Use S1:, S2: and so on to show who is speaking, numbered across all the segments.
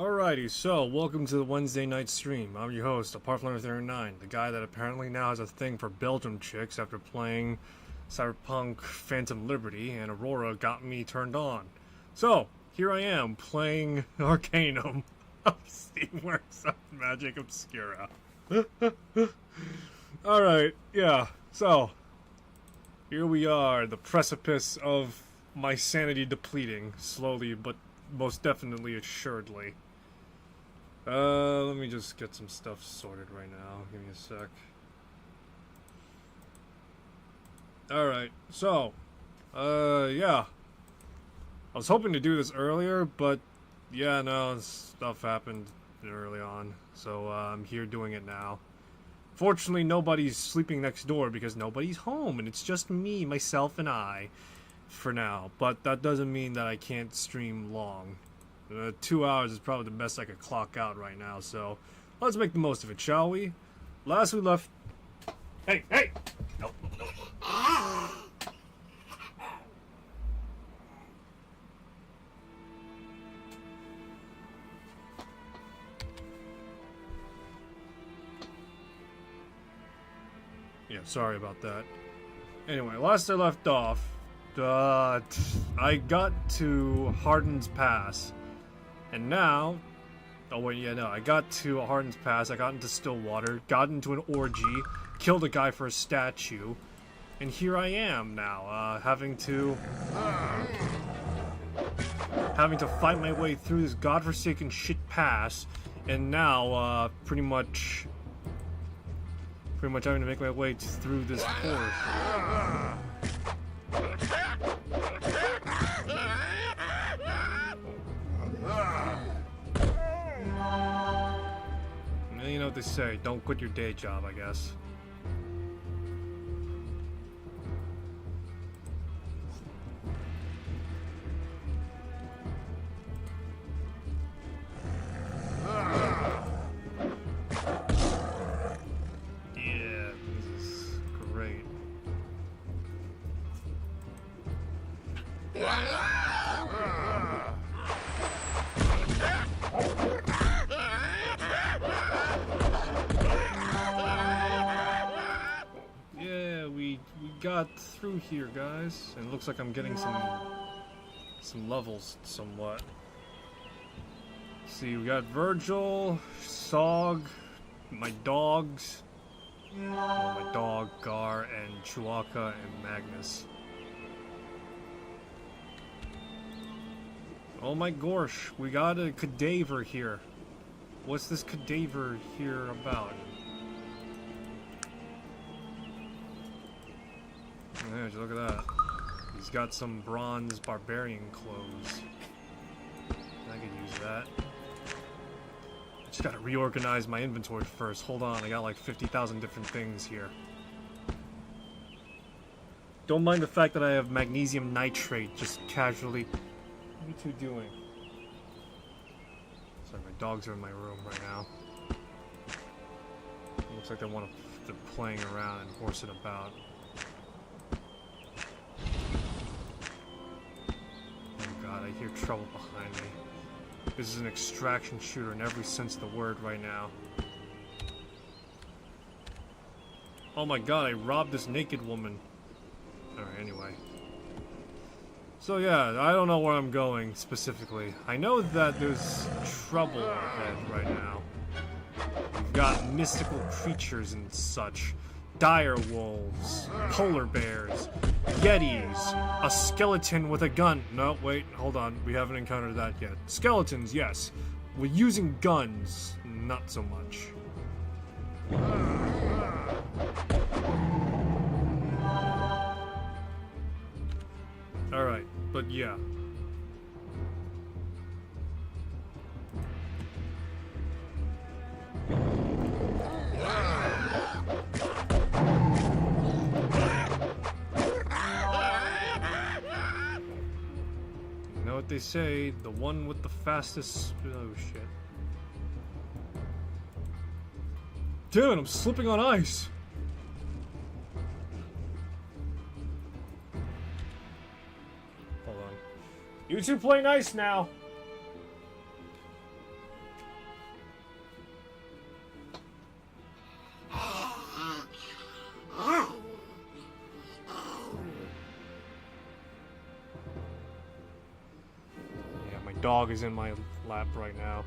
S1: Alrighty, so welcome to the Wednesday night stream. I'm your host, Apartflamer39, the guy that apparently now has a thing for Belgium chicks after playing Cyberpunk Phantom Liberty, and Aurora got me turned on. So, here I am, playing Arcanum of Steamworks and Magick Obscura. Alright, yeah, so, here we are, the precipice of my sanity depleting, slowly but most definitely assuredly. Let me just get some stuff sorted right now. Give me a sec. Alright, so, yeah. I was hoping to do this earlier, but, yeah, no, stuff happened early on, so, I'm here doing it now. Fortunately, nobody's sleeping next door because nobody's home, and it's just me, myself, and I, for now. But that doesn't mean that I can't stream long. 2 hours is probably the best I could clock out right now, so let's make the most of it, shall we? Last we left... Hey! Nope. Yeah, sorry about that. Anyway, last I left off, I got to Hardin's Pass. And now, oh wait, yeah, no, I got to Hardin's Pass, I got into Stillwater, got into an orgy, killed a guy for a statue, and here I am now, having to fight my way through this godforsaken shit pass, and now, pretty much having to make my way through this forest. You know what they say, don't quit your day job, I guess. Yeah, this is great. Got through here, guys, and it looks like I'm getting some levels somewhat. See, we got Virgil, Sog, my dogs, my dog Gar, and Chewbacca and Magnus. Oh my gosh, we got a cadaver here. What's this cadaver here about? Yeah, look at that. He's got some bronze barbarian clothes. I could use that. I just gotta reorganize my inventory first. Hold on, I got like 50,000 different things here. Don't mind the fact that I have magnesium nitrate just casually. What are you two doing? Sorry, my dogs are in my room right now. It looks like they're playing around and horsing about. I hear trouble behind me. This is an extraction shooter in every sense of the word right now. Oh my god, I robbed this naked woman. Alright, anyway. So yeah, I don't know where I'm going specifically. I know that there's trouble ahead right now. We've got mystical creatures and such. Dire wolves, polar bears, yetis, a skeleton with a gun. No, wait, hold on. We haven't encountered that yet. Skeletons, yes. We're using guns, not so much. Alright, but yeah. What they say, the one with the fastest... Oh shit. Dude, I'm slipping on ice! You two play nice now. dog is in my lap right now.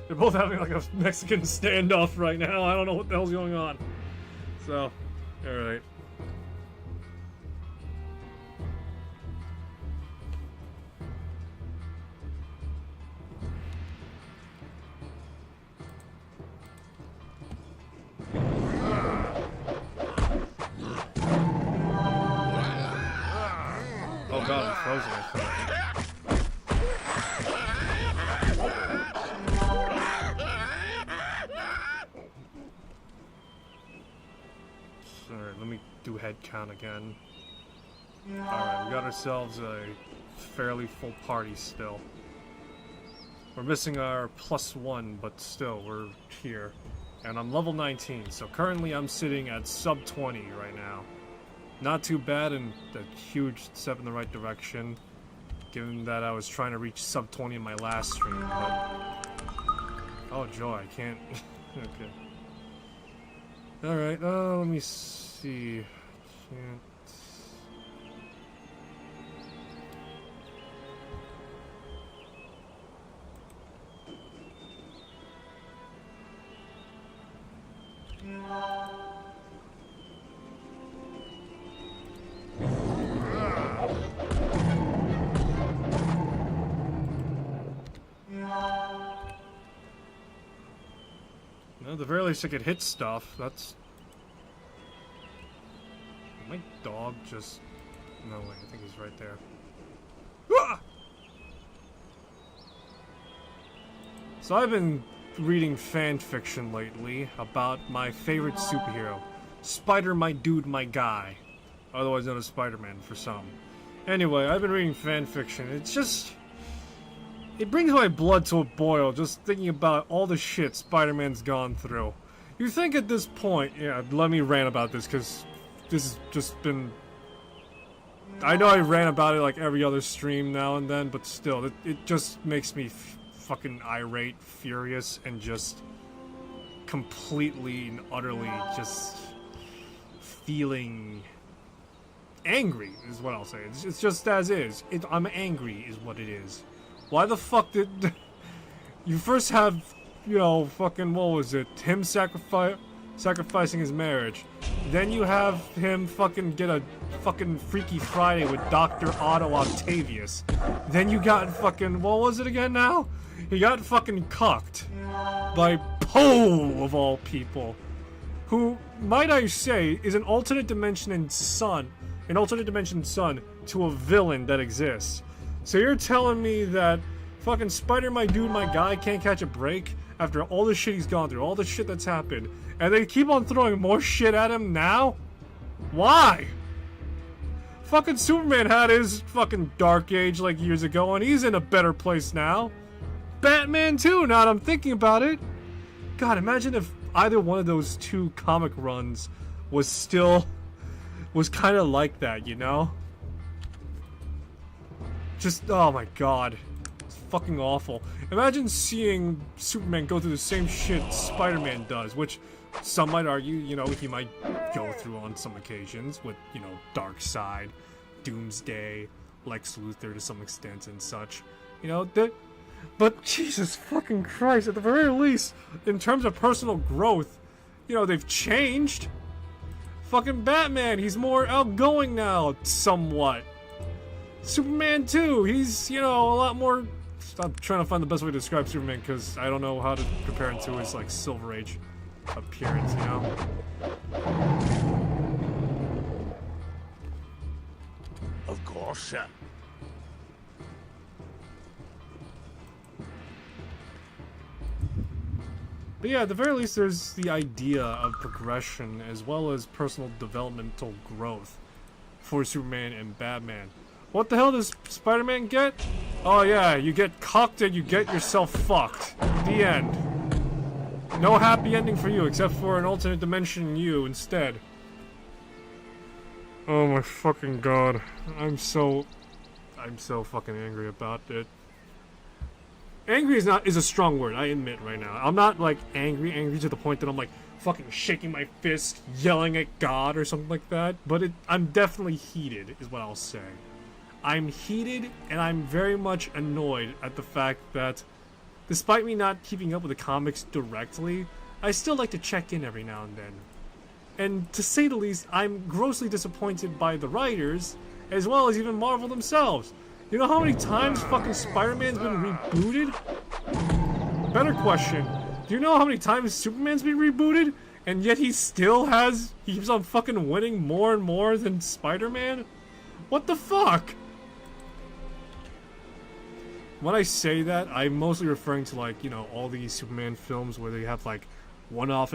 S1: They're both having like a Mexican standoff right now. I don't know what the hell's going on. So, alright. Oh god, I'm frozen, I think. Alright, let me do head count again. Alright, we got ourselves a fairly full party still. We're missing our +1, but still, we're here. And I'm level 19, so currently I'm sitting at sub 20 right now. Not too bad, and a huge step in the right direction, given that I was trying to reach sub 20 in my last stream, but... Oh joy, I can't... Okay. Alright, let me see... Can't... No, at the very least I could hit stuff. That's... My dog just... No, wait, I think he's right there. Ah! So I've been reading fan fiction lately about my favorite superhero. Spider, my dude, my guy. Otherwise known as Spider-Man for some. Anyway, I've been reading fan fiction. It's just... It brings my blood to a boil just thinking about all the shit Spider-Man's gone through. You think at this point... Yeah, let me rant about this, because this has just been... I know I rant about it like every other stream now and then, but still, it just makes me fucking irate, furious, and just completely and utterly just feeling angry is what I'll say. It's just as is. I'm angry is what it is. Why the fuck did... You first have, you know, fucking, what was it? Him sacrificing his marriage. Then you have him fucking get a fucking Freaky Friday with Dr. Otto Octavius. Then you got fucking, what was it again now? He got fucking cucked by Poe, of all people. Who, might I say, is an alternate dimension son to a villain that exists. So you're telling me that fucking Spider, my dude, my guy, can't catch a break after all the shit he's gone through, all the shit that's happened, and they keep on throwing more shit at him now? Why? Fucking Superman had his fucking dark age like years ago, and he's in a better place now. Batman too, now that I'm thinking about it. God, imagine if either one of those two comic runs was kind of like that, you know? Just, oh my god. It's fucking awful. Imagine seeing Superman go through the same shit Spider-Man does, which some might argue, you know, he might go through on some occasions with, you know, Darkseid, Doomsday, Lex Luthor to some extent and such. You know, but Jesus fucking Christ, at the very least, in terms of personal growth, you know, they've changed. Fucking Batman, he's more outgoing now, somewhat. Superman too, he's, you know, a lot more... I'm trying to find the best way to describe Superman because I don't know how to compare him to his, like, Silver Age appearance, you know?
S2: Of course, sir.
S1: But yeah, at the very least, there's the idea of progression as well as personal developmental growth for Superman and Batman. What the hell does Spider-Man get? Oh yeah, you get cucked and you get yourself fucked. The end. No happy ending for you, except for an alternate dimension you instead. Oh my fucking god. I'm so fucking angry about it. Angry is a strong word, I admit right now. I'm not like angry to the point that I'm like fucking shaking my fist, yelling at God or something like that. But I'm definitely heated, is what I'll say. I'm heated and I'm very much annoyed at the fact that, despite me not keeping up with the comics directly, I still like to check in every now and then. And to say the least, I'm grossly disappointed by the writers, as well as even Marvel themselves. You know how many times fucking Spider-Man's been rebooted? Better question. Do you know how many times Superman's been rebooted? And yet he keeps on fucking winning more and more than Spider-Man? What the fuck? When I say that, I'm mostly referring to, like, you know, all these Superman films where they have, like, one-off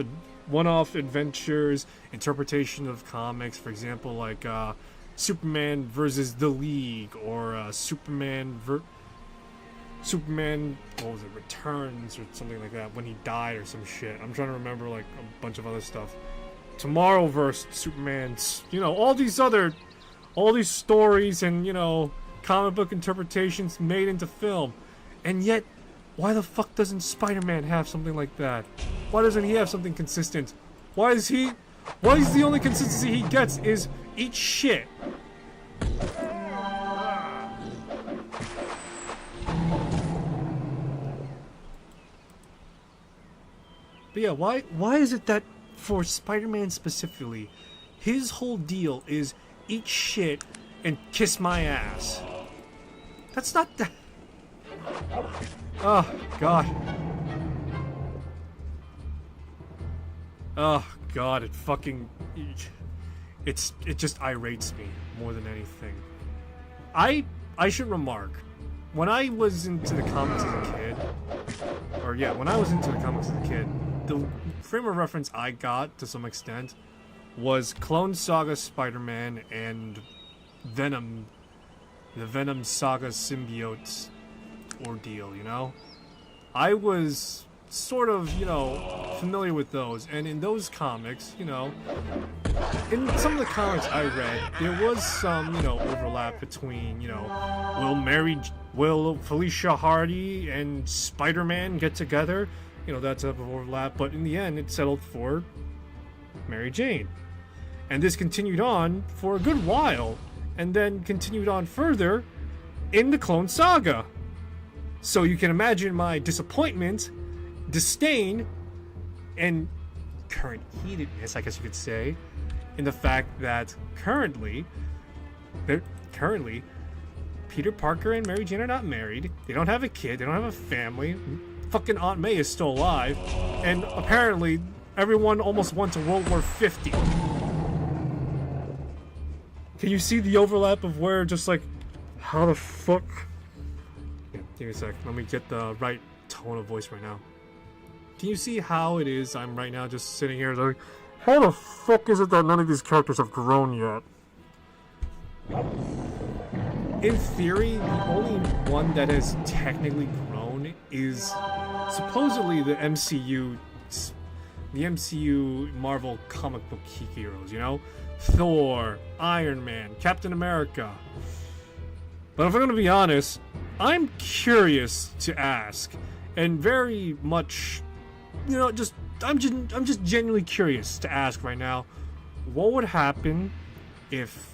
S1: adventures, interpretation of comics. For example, like, Superman versus the League, or Superman, what was it, Returns, or something like that, when he died or some shit. I'm trying to remember, like, a bunch of other stuff. Tomorrowverse, Superman's, you know, all these stories and, you know, comic book interpretations made into film. And yet, why the fuck doesn't Spider-Man have something like that? Why doesn't he have something consistent? Why is the only consistency he gets is eat shit? But yeah, why is it that for Spider-Man specifically, his whole deal is eat shit and kiss my ass? That's not that. Oh god. Oh god, it just irates me more than anything. I should remark, when I was into the comics as a kid, the frame of reference I got, to some extent, was Clone Saga Spider-Man and Venom, the Venom Saga symbiote ordeal, you know? I was sort of, you know, familiar with those, and in those comics, you know, in some of the comics I read, there was some, you know, overlap between, you know, will Felicia Hardy and Spider-Man get together? You know, that type of overlap, but in the end, it settled for Mary Jane. And this continued on for a good while, and then continued on further in the Clone Saga. So you can imagine my disappointment, disdain, and current heatedness, I guess you could say, in the fact that currently, Peter Parker and Mary Jane are not married, they don't have a kid, they don't have a family, fucking Aunt May is still alive, and apparently everyone almost went to World War 50. Can you see the overlap of where just like, how the fuck? Yeah, give me a sec, let me get the right tone of voice right now. Can you see how it is I'm right now just sitting here like, how the fuck is it that none of these characters have grown yet? In theory, the only one that has technically grown is supposedly the MCU Marvel comic book heroes, you know? Thor, Iron Man, Captain America. But if I'm gonna be honest, I'm curious to ask, and very much, you know, I'm just genuinely curious to ask right now, what would happen if,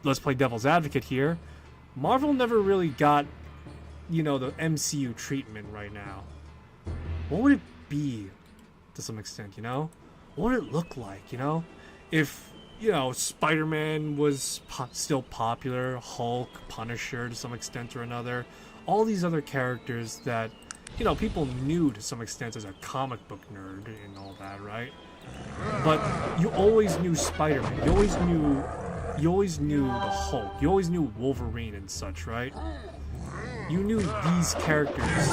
S1: let's play devil's advocate here, Marvel never really got, you know, the MCU treatment right now? What would it be, to some extent, you know? What would it look like, you know? If, you know, Spider-Man was still popular, Hulk, Punisher to some extent or another, all these other characters that, you know, people knew to some extent as a comic book nerd and all that, right? But you always knew Spider-Man, you always knew the Hulk, you always knew Wolverine and such, right? You knew these characters.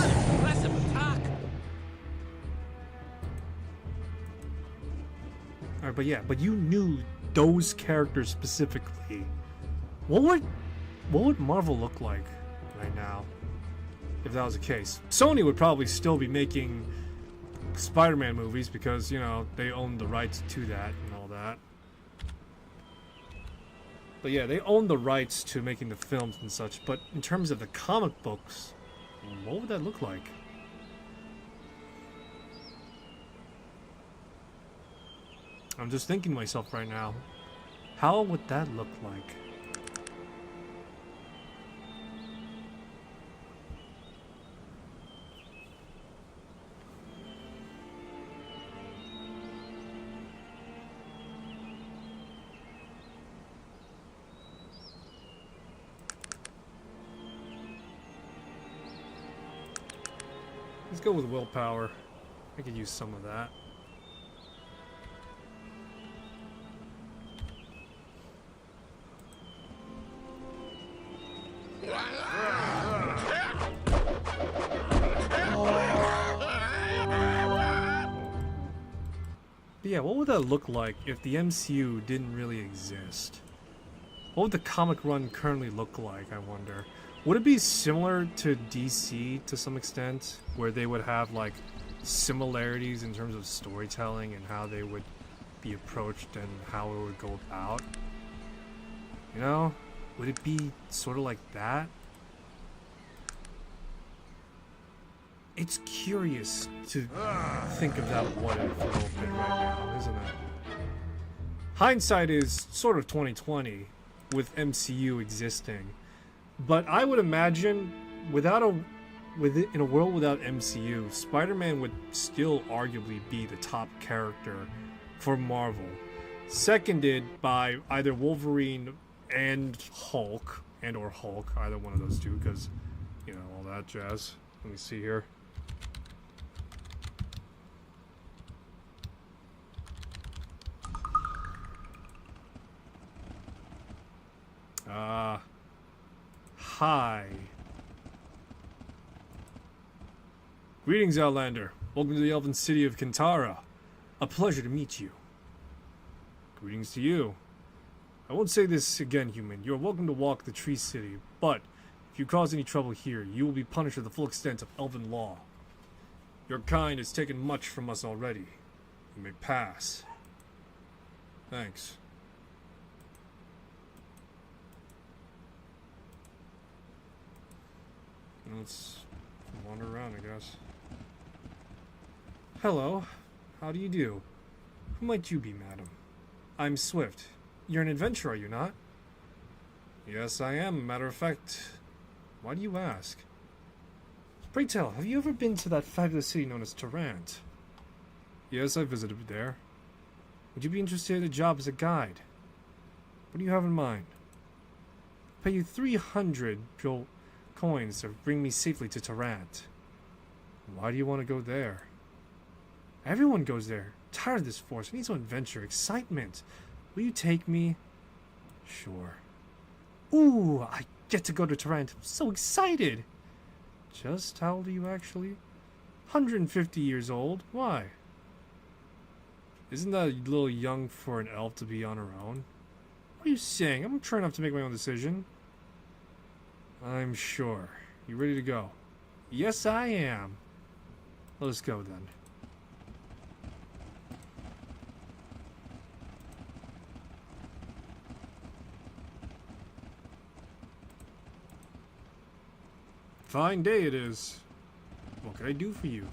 S1: Alright, but you knew those characters specifically. What would Marvel look like right now if that was the case? Sony would probably still be making Spider-Man movies because, you know, they own the rights to that and all that. But yeah, they own the rights to making the films and such, but in terms of the comic books, what would that look like? I'm just thinking to myself right now, how would that look like? Let's go with willpower. I could use some of that. But yeah, what would that look like if the MCU didn't really exist? What would the comic run currently look like, I wonder? Would it be similar to DC to some extent, where they would have like similarities in terms of storytelling and how they would be approached and how it would go about? You know? Would it be sort of like that? It's curious to think of that what if a little bit right now, isn't it? Hindsight is sort of 2020 with MCU existing, but I would imagine in a world without MCU, Spider-Man would still arguably be the top character for Marvel, seconded by either Wolverine and Hulk, or Hulk, either one of those two, because, you know, all that jazz. Let me see here. Hi. Greetings, Outlander. Welcome to the elven city of Kintara. A pleasure to meet you. Greetings to you. I won't say this again, human. You are welcome to walk the Tree City, but if you cause any trouble here, you will be punished to the full extent of elven law. Your kind has taken much from us already. You may pass. Thanks. Let's wander around, I guess. Hello. How do you do? Who might you be, madam? I'm Swift. You're an adventurer, are you not? Yes, I am. Matter of fact, why do you ask? Pray tell, have you ever been to that fabulous city known as Tarrant? Yes, I visited there. Would you be interested in a job as a guide? What do you have in mind? I'll pay you 300 coins to bring me safely to Tarrant. Why do you want to go there? Everyone goes there. Tired of this force. I need some adventure, excitement. Will you take me? Sure. Ooh, I get to go to Tarrant. I'm so excited. Just how old are you actually? 150 years old. Why? Isn't that a little young for an elf to be on her own? What are you saying? I'm mature enough to make my own decision. I'm sure. You ready to go? Yes, I am. Let us go, then. Fine day it is. What can I do for you?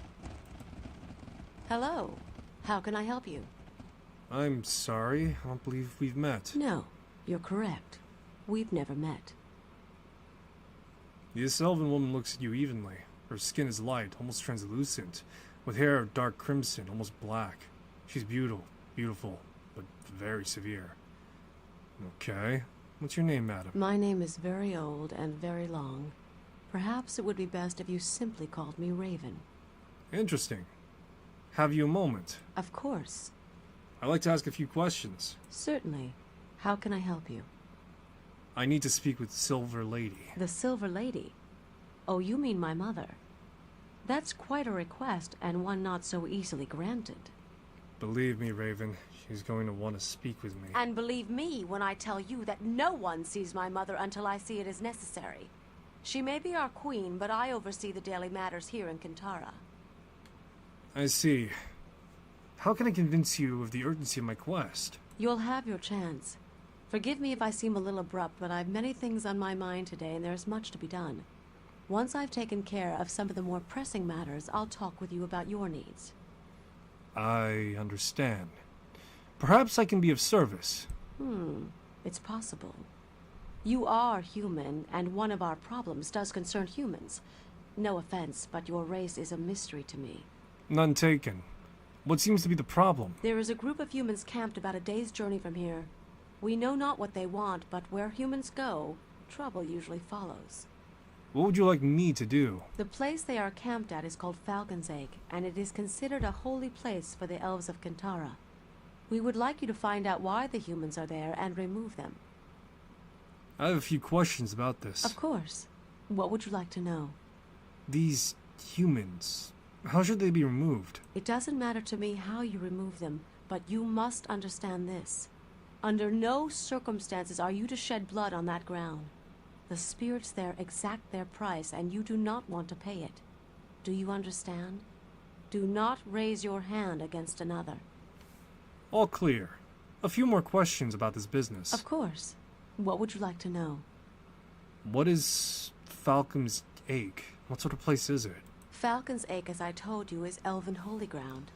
S3: Hello. How can I help you?
S1: I'm sorry. I don't believe we've met.
S3: No, you're correct. We've never met.
S1: This elven woman looks at you evenly. Her skin is light, almost translucent, with hair of dark crimson, almost black. She's beautiful, but very severe. Okay. What's your name, madam?
S3: My name is very old and very long. Perhaps it would be best if you simply called me Raven.
S1: Interesting. Have you a moment?
S3: Of course.
S1: I'd like to ask a few questions.
S3: Certainly. How can I help you?
S1: I need to speak with Silver Lady.
S3: The Silver Lady? Oh, you mean my mother. That's quite a request, and one not so easily granted.
S1: Believe me, Raven, she's going to want to speak with me.
S3: And believe me when I tell you that no one sees my mother until I see it as necessary. She may be our queen, but I oversee the daily matters here in Kintara.
S1: I see. How can I convince you of the urgency of my quest?
S3: You'll have your chance. Forgive me if I seem a little abrupt, but I've many things on my mind today, and there's much to be done. Once I've taken care of some of the more pressing matters, I'll talk with you about your needs.
S1: I understand. Perhaps I can be of service.
S3: It's possible. You are human, and one of our problems does concern humans. No offense, but your race is a mystery to me.
S1: None taken. What seems to be the problem?
S3: There is a group of humans camped about a day's journey from here. We know not what they want, but where humans go, trouble usually follows.
S1: What would you like me to do?
S3: The place they are camped at is called Falcon's Egg, and it is considered a holy place for the elves of Kintara. We would like you to find out why the humans are there and remove them.
S1: I have a few questions about this.
S3: Of course. What would you like to know?
S1: These humans, how should they be removed?
S3: It doesn't matter to me how you remove them, but you must understand this. Under no circumstances are you to shed blood on that ground. The spirits there exact their price, and you do not want to pay it. Do you understand? Do not raise your hand against another.
S1: All clear. A few more questions about this business.
S3: Of course. What would you like to know?
S1: What is Falcon's Egg? What sort of place is it?
S3: Falcon's Egg, as I told you, is elven holy ground.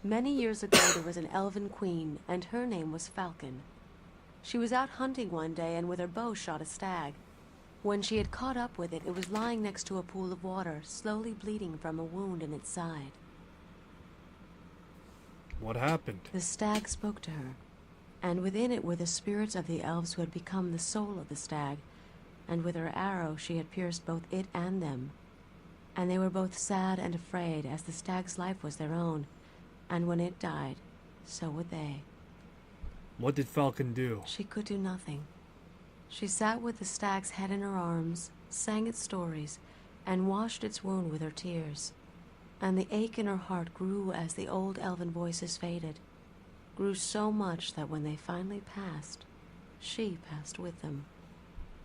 S3: Many years ago there was an elven queen, and her name was Falcon. She was out hunting one day and with her bow shot a stag. When she had caught up with it, it was lying next to a pool of water, slowly bleeding from a wound in its side.
S1: What happened?
S3: The stag spoke to her, and within it were the spirits of the elves who had become the soul of the stag, and with her arrow she had pierced both it and them. And they were both sad and afraid, as the stag's life was their own, and when it died, so would they.
S1: What did Falcon do?
S3: She could do nothing. She sat with the stag's head in her arms, sang its stories, and washed its wound with her tears. And the ache in her heart grew as the old elven voices faded, grew so much that when they finally passed, she passed with them.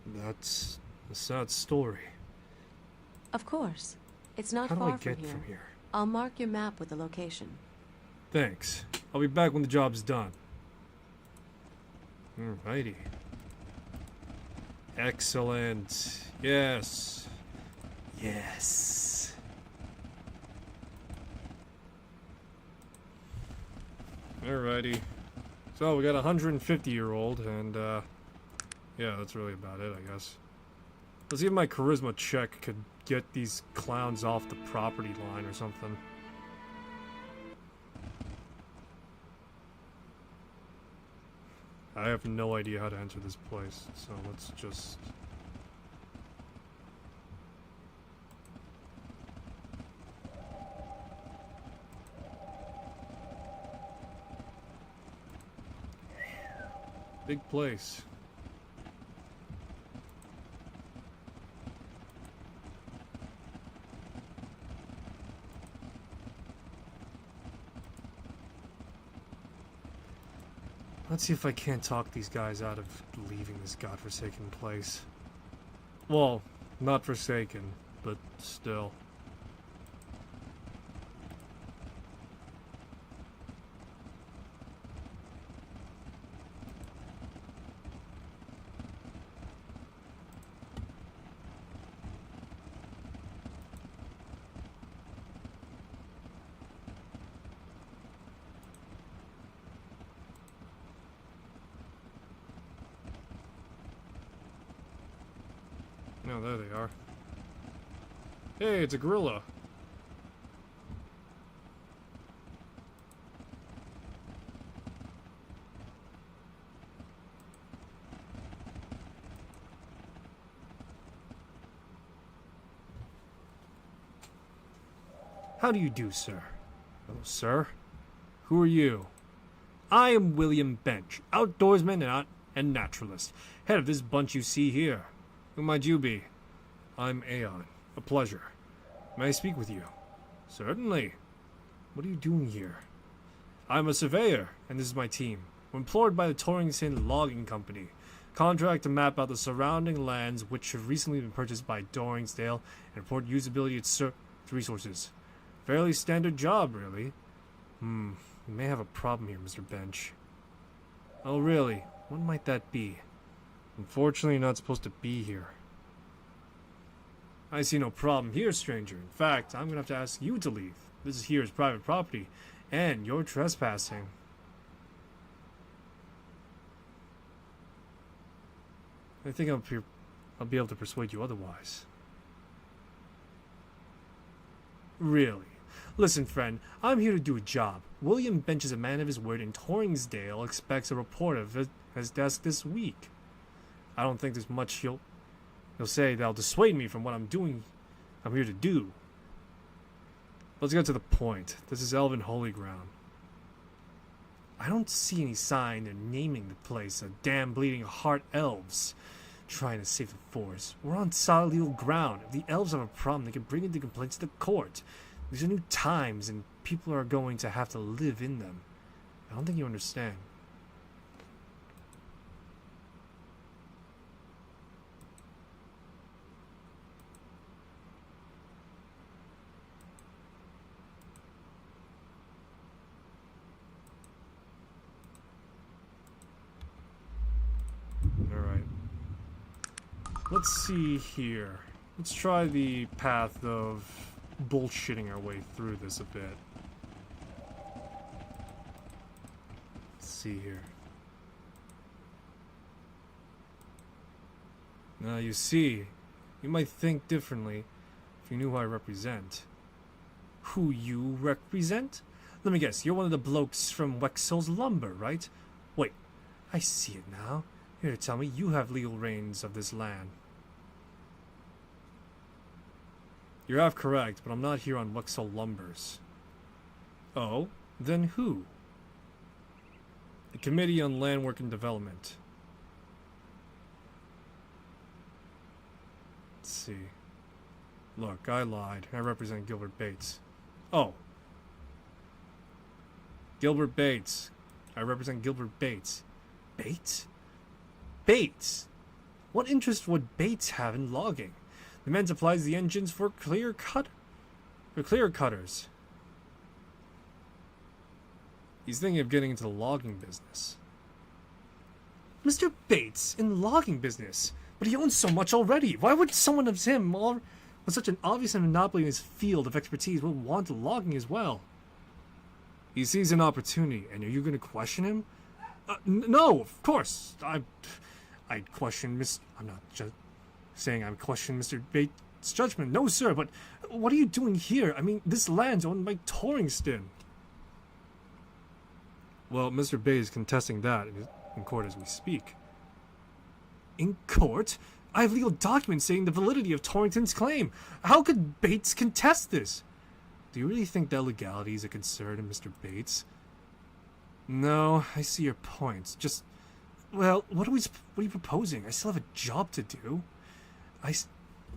S1: That's a sad story.
S3: Of course. It's not
S1: How do
S3: far
S1: I get
S3: from
S1: from
S3: here.
S1: here?
S3: I'll mark your map with the location.
S1: Thanks. I'll be back when the job's done. Alrighty. Excellent. Yes. Yes. Alrighty. So we got a 150-year-old, and yeah, that's really about it, I guess. Let's see if my charisma check could get these clowns off the property line or something. I have no idea how to enter this place, so let's just... Big place. Let's see if I can't talk these guys out of leaving this godforsaken place. Well, not forsaken, but still. No, there they are. Hey, it's a gorilla. How do you do, sir? Hello, sir. Who are you? I am William Bench, outdoorsman and naturalist, head of this bunch you see here. Who might you be? I'm Aeon. A pleasure. May I speak with you? Certainly. What are you doing here? I'm a surveyor, and this is my team. We're employed by the Torrington Logging Company. Contract to map out the surrounding lands which have recently been purchased by Doringsdale and report usability of resources. Fairly standard job, really. We may have a problem here, Mr. Bench. Oh, really? What might that be? Unfortunately, you're not supposed to be here. I see no problem here, stranger. In fact, I'm gonna have to ask you to leave. This here is private property, and you're trespassing. I think I'll be able to persuade you otherwise. Really? Listen, friend, I'm here to do a job. William Bench is a man of his word, and Torringsdale expects a report of his desk this week. I don't think there's much They'll say they'll dissuade me from what I'm here to do. Let's get to the point. This is Elven Holy Ground. I don't see any sign they're naming the place a damn bleeding heart elves trying to save the forest. We're on solid legal ground. If the elves have a problem, they can bring in the complaints to the court. These are new times, and people are going to have to live in them. I don't think you understand. Alright. Let's see here. Let's try the path of bullshitting our way through this a bit. Let's see here. Now you see, you might think differently if you knew who I represent. Who you represent? Let me guess, you're one of the blokes from Wexel's Lumber, right? Wait, I see it now. Here to tell me you have legal reins of this land. You're half correct, but I'm not here on Wexel Lumbers. Oh? Then who? The Committee on Landwork and Development. Let's see. Look, I lied. I represent Gilbert Bates. Oh. Gilbert Bates. I represent Gilbert Bates. Bates? Bates? What interest would Bates have in logging? The man supplies the engines for clear cutters. He's thinking of getting into the logging business. Mr. Bates in logging business? But he owns so much already. Why would someone of him, with such an obvious monopoly in his field of expertise, would want logging as well? He sees an opportunity, and are you going to question him? No, of course. I'd question I'm not just saying I would question Mr. Bates' judgment. No, sir, but what are you doing here? I mean, this land's owned by Torringston. Well, Mr. Bates is contesting that in court as we speak. In court? I have legal documents saying the validity of Torrington's claim. How could Bates contest this? Do you really think that legality is a concern in Mr. Bates? No, I see your points. Just, well, what are you proposing? I still have a job to do.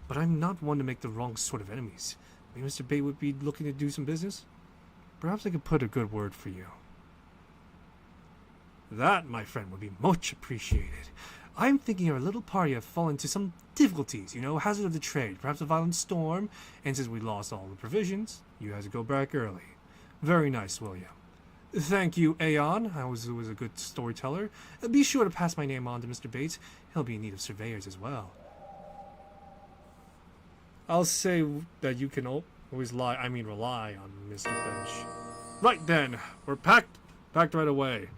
S1: But I'm not one to make the wrong sort of enemies. Maybe Mr. Bates would be looking to do some business? Perhaps I could put a good word for you. That, my friend, would be much appreciated. I'm thinking our little party have fallen into some difficulties, hazard of the trade, perhaps a violent storm, and since we lost all the provisions, you had to go back early. Very nice, William. Thank you, Aeon. I was a good storyteller. Be sure to pass my name on to Mr. Bates. He'll be in need of surveyors as well. I'll say that you can always rely on Mr. Bench. Right then, we're packed right away.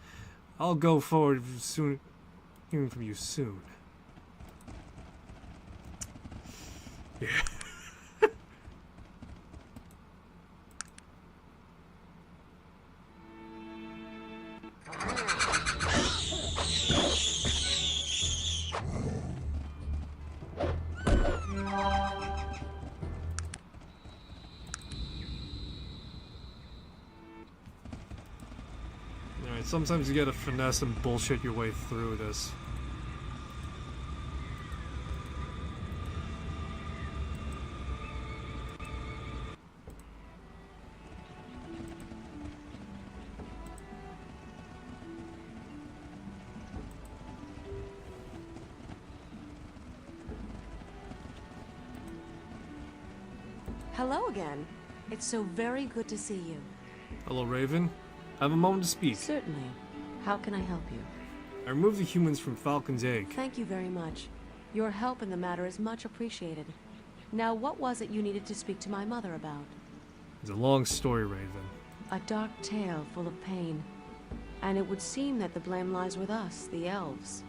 S1: I'll go forward soon, hearing from you soon. Yeah. Sometimes you gotta finesse and bullshit your way through this.
S3: Hello again. It's so very good to see you.
S1: Hello, Raven. I have a moment to speak.
S3: Certainly. How can I help you?
S1: I removed the humans from Falcon's Egg.
S3: Thank you very much. Your help in the matter is much appreciated. Now, what was it you needed to speak to my mother about?
S1: It's a long story, Raven.
S3: A dark tale full of pain. And it would seem that the blame lies with us, the elves.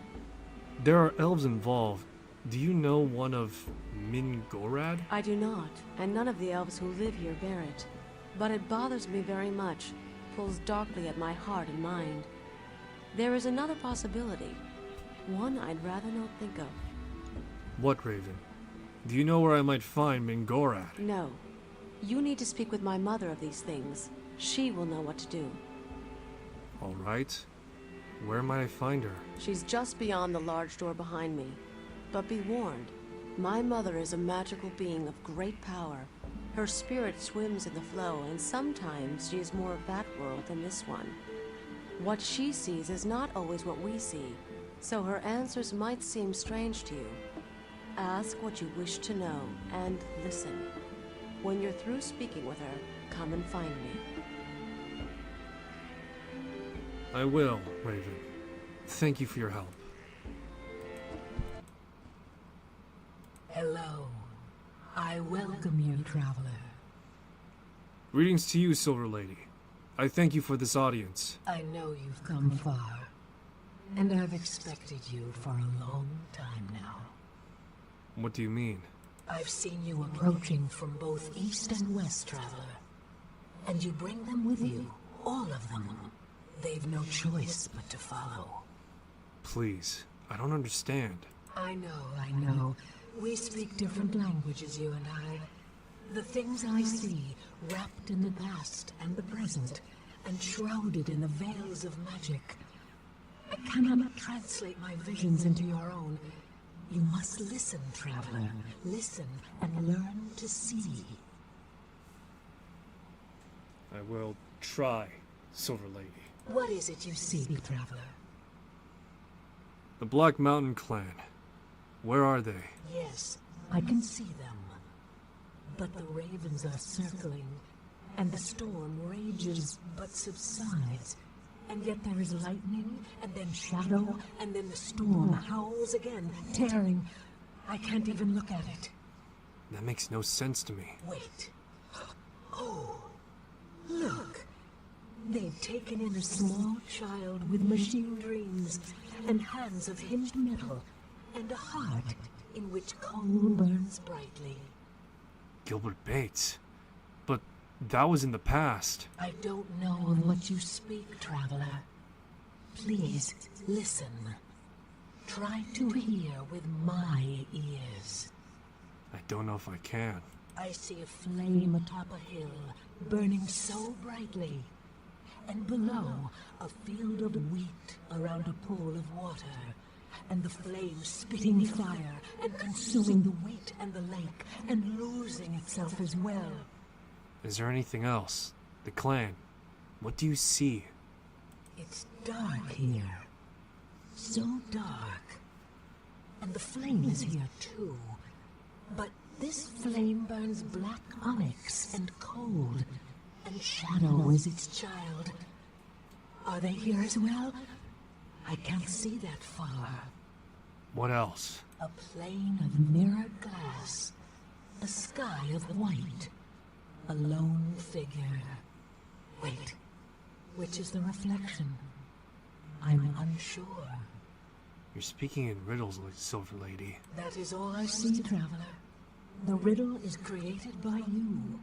S1: There are elves involved. Do you know one of Mingorad?
S3: I do not, and none of the elves who live here bear it. But it bothers me very much, pulls darkly at my heart and mind. There is another possibility, one I'd rather not think of.
S1: What, Raven? Do you know where I might find Mingorad?
S3: No. You need to speak with my mother of these things. She will know what to do.
S1: All right. Where might I find her?
S3: She's just beyond the large door behind me. But be warned, my mother is a magical being of great power. Her spirit swims in the flow, and sometimes she is more of that world than this one. What she sees is not always what we see, so her answers might seem strange to you. Ask what you wish to know, and listen. When you're through speaking with her, come and find me.
S1: I will, Raven. Thank you for your help.
S4: Hello. I welcome you, traveler.
S1: Greetings to you, Silver Lady. I thank you for this audience.
S4: I know you've come far, and I've expected you for a long time now.
S1: What do you mean?
S4: I've seen you approaching from both east and west, traveler. And you bring them with you, all of them. They've no choice but to follow.
S1: Please, I don't understand.
S4: I know. We speak different languages, you and I. The things I see, wrapped in the past and the present, and shrouded in the veils of magic. I cannot translate my visions into your own. You must listen, traveler. Listen and learn to see.
S1: I will try, Silver Lady.
S4: What is it you seek, traveler?
S1: The Black Mountain Clan. Where are they?
S4: Yes, I can see them. But the ravens are circling, and the storm rages but subsides. And yet there is lightning, and then shadow, and then the storm howls again, tearing. I can't even look at it.
S1: That makes no sense to me.
S4: Wait. Oh, look. They've taken in a small child with machine dreams, and hands of hinged metal, and a heart in which coal burns brightly.
S1: Gilbert Bates. But that was in the past.
S4: I don't know of what you speak, traveler. Please, listen. Try to hear with my ears.
S1: I don't know if I can.
S4: I see a flame atop a hill, burning so brightly. And below, a field of wheat around a pool of water. And the flame spitting fire and consuming the wheat and the lake and losing itself as well.
S1: Is there anything else? The clan. What do you see?
S4: It's dark here. So dark. And the flame is here too. But this flame burns black onyx and cold. And shadow is its child. Are they here as well? I can't see that far.
S1: What else?
S4: A plain of mirrored glass. A sky of white. A lone figure. Wait. Which is the reflection? I'm unsure.
S1: You're speaking in riddles, Silver Lady.
S4: That is all I see, traveler. The riddle is created by you.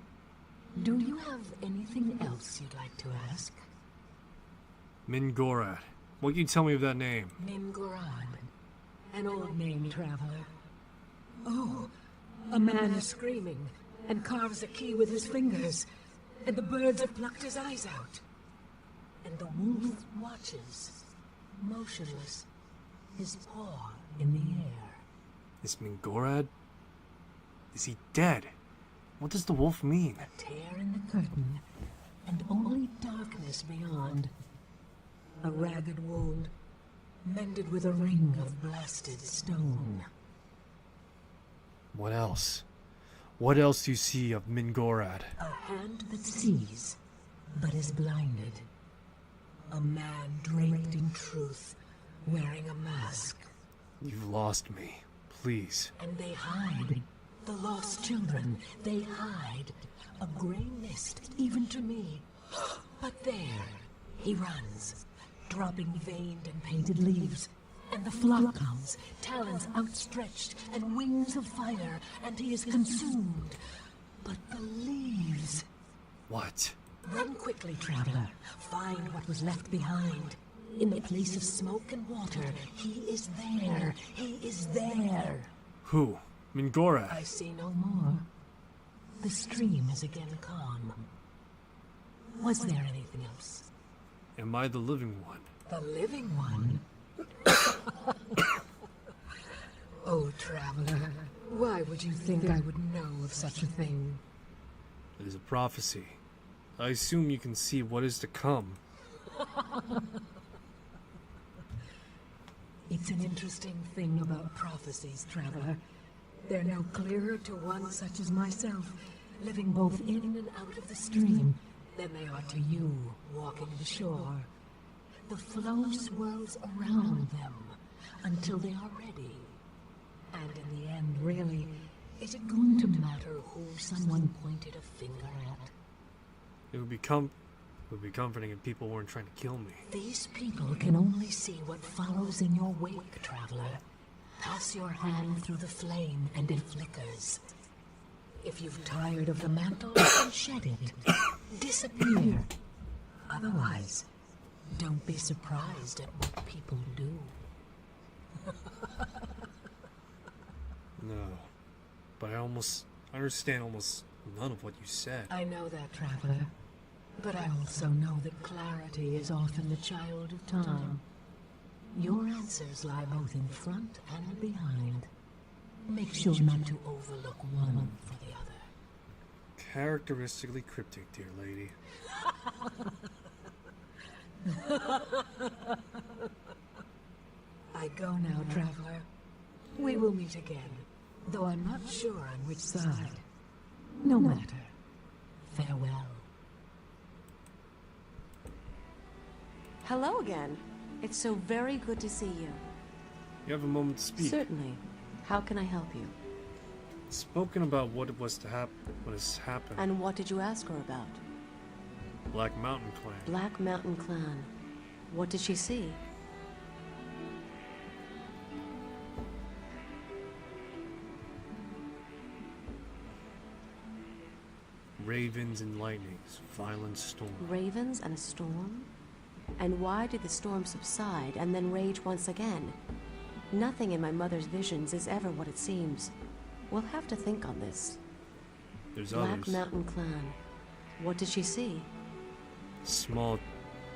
S4: Do you have anything else you'd like to ask?
S1: Mingorad. What can you tell me of that name?
S4: Mingorad. An old name, traveler. Oh, a man is screaming and carves a key with his fingers, and the birds have plucked his eyes out. And the wolf watches, motionless, his paw in the air.
S1: Is Mingorad? Is he dead? What does the wolf mean?
S4: A tear in the curtain, and only darkness beyond. A ragged wound, mended with a ring of blasted stone.
S1: What else? What else do you see of Mingorad?
S4: A hand that sees, but is blinded. A man draped in truth, wearing a mask.
S1: You've lost me. Please.
S4: And they hide. The lost children, they hide. A gray mist, even to me. But there, he runs, dropping veined and painted leaves. And the flock comes, talons outstretched, and wings of fire, and he is consumed. But the leaves...
S1: What?
S4: Run quickly, traveler. Find what was left behind. In the place of smoke and water, he is there. He is there.
S1: Who? Mingorad.
S4: I see no more. The stream is again calm. Was there anything else?
S1: Am I the living one?
S4: The living one? Oh, traveler, why would you think I would know of such a thing?
S1: It is a prophecy. I assume you can see what is to come.
S4: It's an interesting thing about prophecies, traveler. They're no clearer to one such as myself, living both in and out of the stream, than they are to you, walking the shore. The flow swirls around them until they are ready. And in the end, really, is it going to matter who someone pointed a finger at?
S1: It would be comforting if people weren't trying to kill me.
S4: These people can only see what follows in your wake, traveler. Pass your hand through the flame and it flickers. If you've tired of the mantle, then shed it. Disappear. Otherwise, don't be surprised at what people do.
S1: No. But I understand almost none of what you said.
S4: I know that, traveler. But I also know that clarity is often the child of time. Your answers lie both in front and behind. Make sure not to overlook one for the other.
S1: Characteristically cryptic, dear lady.
S4: I go now, traveler. We will meet again, though I'm not sure on which side. No matter. Farewell.
S3: Hello again. It's so very good to see you.
S1: You have a moment to speak.
S3: Certainly. How can I help you?
S1: Spoken about what has happened.
S3: And what did you ask her about?
S1: Black Mountain Clan.
S3: Black Mountain Clan. What did she see?
S1: Ravens and lightnings, violent storm.
S3: Ravens and a storm? And why did the storm subside and then rage once again? Nothing in my mother's visions is ever what it seems. We'll have to think on this.
S1: There's
S3: Black
S1: others.
S3: Mountain Clan. What did she see?
S1: Small,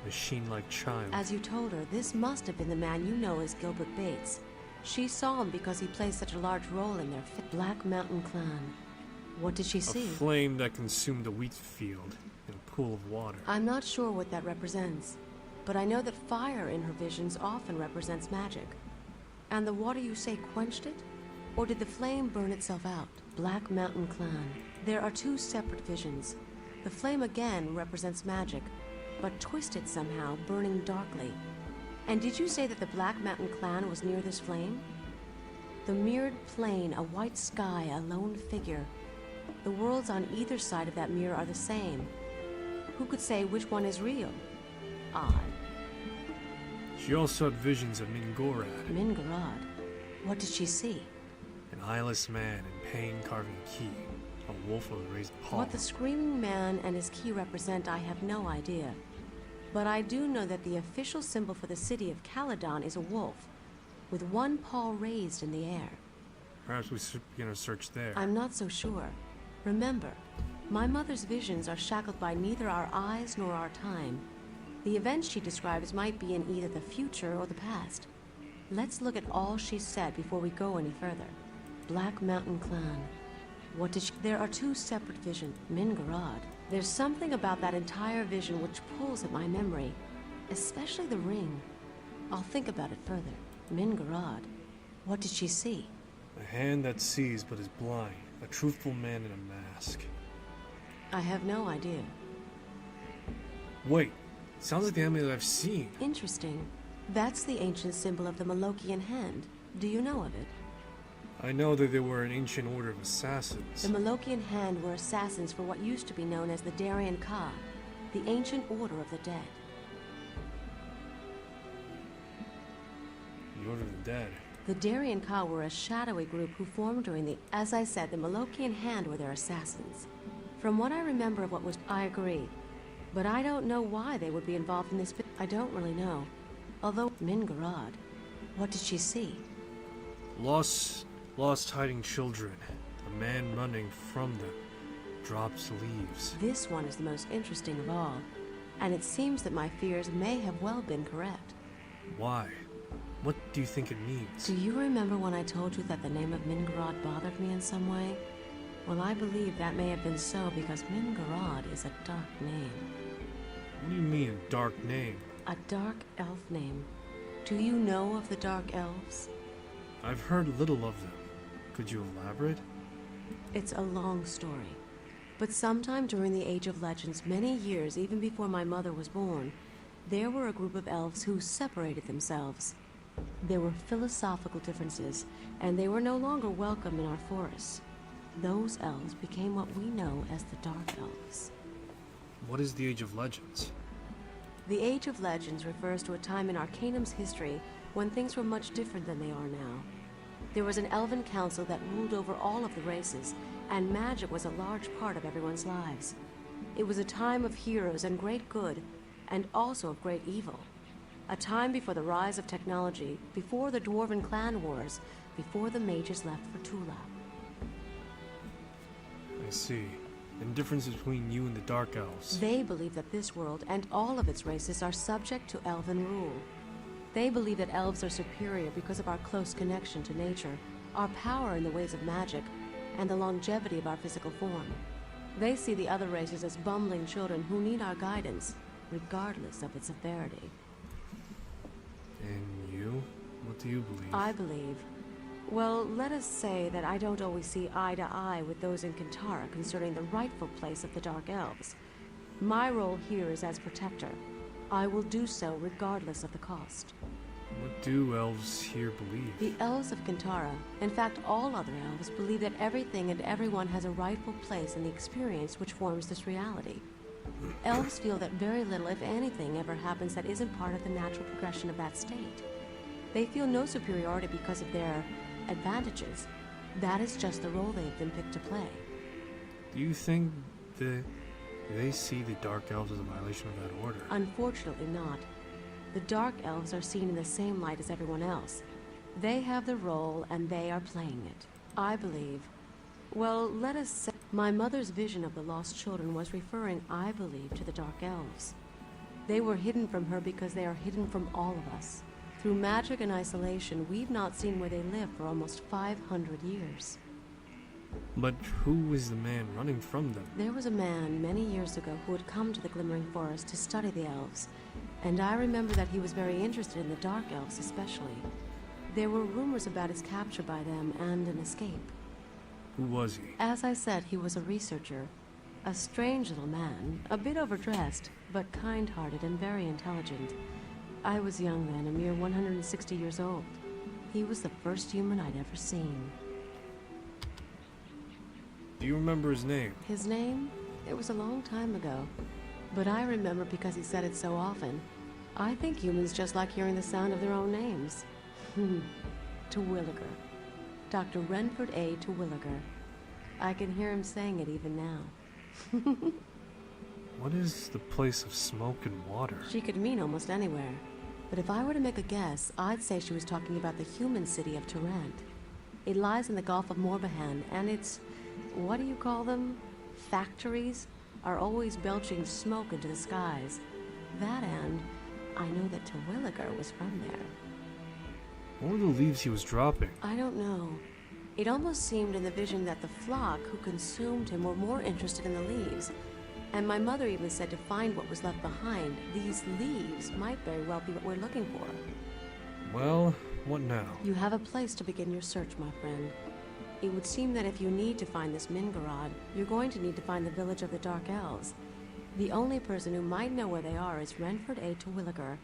S1: machine-like child.
S3: As you told her, this must have been the man you know as Gilbert Bates. She saw him because he plays such a large role in their Black Mountain Clan. What did she see?
S1: A flame that consumed a wheat field in a pool of water.
S3: I'm not sure what that represents, but I know that fire in her visions often represents magic. And the water you say quenched it? Or did the flame burn itself out? Black Mountain Clan. There are two separate visions. The flame again represents magic, but twisted somehow, burning darkly. And did you say that the Black Mountain Clan was near this flame? The mirrored plane, a white sky, a lone figure. The worlds on either side of that mirror are the same. Who could say which one is real? Odd.
S1: She also had visions of Mingorad.
S3: Mingorad. What did she see?
S1: An eyeless man in pain carving a key. A wolf with a raised paw.
S3: What the screaming man and his key represent, I have no idea. But I do know that the official symbol for the city of Caledon is a wolf, with one paw raised in the air.
S1: Perhaps we should begin our search there.
S3: I'm not so sure. Remember, my mother's visions are shackled by neither our eyes nor our time. The events she describes might be in either the future or the past. Let's look at all she said before we go any further. Black Mountain Clan. What did she... There are two separate visions. Mingorad. There's something about that entire vision which pulls at my memory, especially the ring. I'll think about it further. Mingorad. What did she see?
S1: A hand that sees but is blind. A truthful man in a mask.
S3: I have no idea.
S1: Wait. Sounds like the amulet I've seen.
S3: Interesting. That's the ancient symbol of the Malokian hand. Do you know of it?
S1: I know that they were an ancient order of assassins.
S3: The Malokian hand were assassins for what used to be known as the Darien Ka, the ancient order of the dead.
S1: The Order of the Dead.
S3: The Darien Ka were a shadowy group who formed during the... As I said, the Malokian hand were their assassins. From what I remember of what was... I agree. But I don't know why they would be involved in this... I don't really know. Although... Mingorad. What did she see?
S1: Lost Lost hiding children. A man running from them. Drops leaves.
S3: This one is the most interesting of all, and it seems that my fears may have well been correct.
S1: Why? What do you think it means?
S3: Do you remember when I told you that the name of Mingarod bothered me in some way? Well, I believe that may have been so because Mingarod is a dark name.
S1: What do you mean, a dark name?
S3: A dark elf name. Do you know of the dark elves?
S1: I've heard little of them. Could you elaborate?
S3: It's a long story. But sometime during the Age of Legends, many years even before my mother was born, there were a group of elves who separated themselves. There were philosophical differences, and they were no longer welcome in our forests. Those elves became what we know as the Dark Elves.
S1: What is the Age of Legends?
S3: The Age of Legends refers to a time in Arcanum's history when things were much different than they are now. There was an elven council that ruled over all of the races, and magic was a large part of everyone's lives. It was a time of heroes and great good, and also of great evil. A time before the rise of technology, before the Dwarven clan wars, before the mages left for Tula.
S1: I see. And difference between you and the Dark Elves.
S3: They believe that this world and all of its races are subject to elven rule. They believe that elves are superior because of our close connection to nature, our power in the ways of magic, and the longevity of our physical form. They see the other races as bumbling children who need our guidance, regardless of its severity.
S1: And you? What do you believe?
S3: I believe. Well, let us say that I don't always see eye to eye with those in Kintara concerning the rightful place of the Dark Elves. My role here is as protector. I will do so regardless of the cost.
S1: What do elves here believe?
S3: The elves of Kintara, in fact all other elves, believe that everything and everyone has a rightful place in the experience which forms this reality. Elves feel that very little, if anything, ever happens that isn't part of the natural progression of that state. They feel no superiority because of their advantages. That is just the role they've been picked to play.
S1: Do you think they see the Dark Elves as a violation of that order?
S3: Unfortunately not. The Dark Elves are seen in the same light as everyone else. They have the role and they are playing it. I believe. Well, let us say my mother's vision of the lost children was referring, I believe, to the Dark Elves. They were hidden from her because they are hidden from all of us. Through magic and isolation, we've not seen where they live for almost 500 years.
S1: But who is the man running from them?
S3: There was a man many years ago who had come to the Glimmering Forest to study the elves, and I remember that he was very interested in the Dark Elves especially. There were rumors about his capture by them and an escape.
S1: Who was he?
S3: As I said, he was a researcher. A strange little man, a bit overdressed, but kind-hearted and very intelligent. I was young then, a mere 160 years old. He was the first human I'd ever seen.
S1: Do you remember his name?
S3: His name? It was a long time ago. But I remember because he said it so often. I think humans just like hearing the sound of their own names. Terwilliger. Dr. Renford A. Terwilliger. I can hear him saying it even now.
S1: What is the place of smoke and water?
S3: She could mean almost anywhere. But if I were to make a guess, I'd say she was talking about the human city of Tarant. It lies in the Gulf of Morbihan, and its, what do you call them? Factories are always belching smoke into the skies. That and I know that Terwilliger was from there.
S1: What were the leaves he was dropping?
S3: I don't know. It almost seemed in the vision that the flock who consumed him were more interested in the leaves. And my mother even said to find what was left behind, these leaves might very well be what we're looking for.
S1: Well, what now?
S3: You have a place to begin your search, my friend. It would seem that if you need to find this Mingarod, you're going to need to find the village of the Dark Elves. The only person who might know where they are is Renford A. Terwilliger.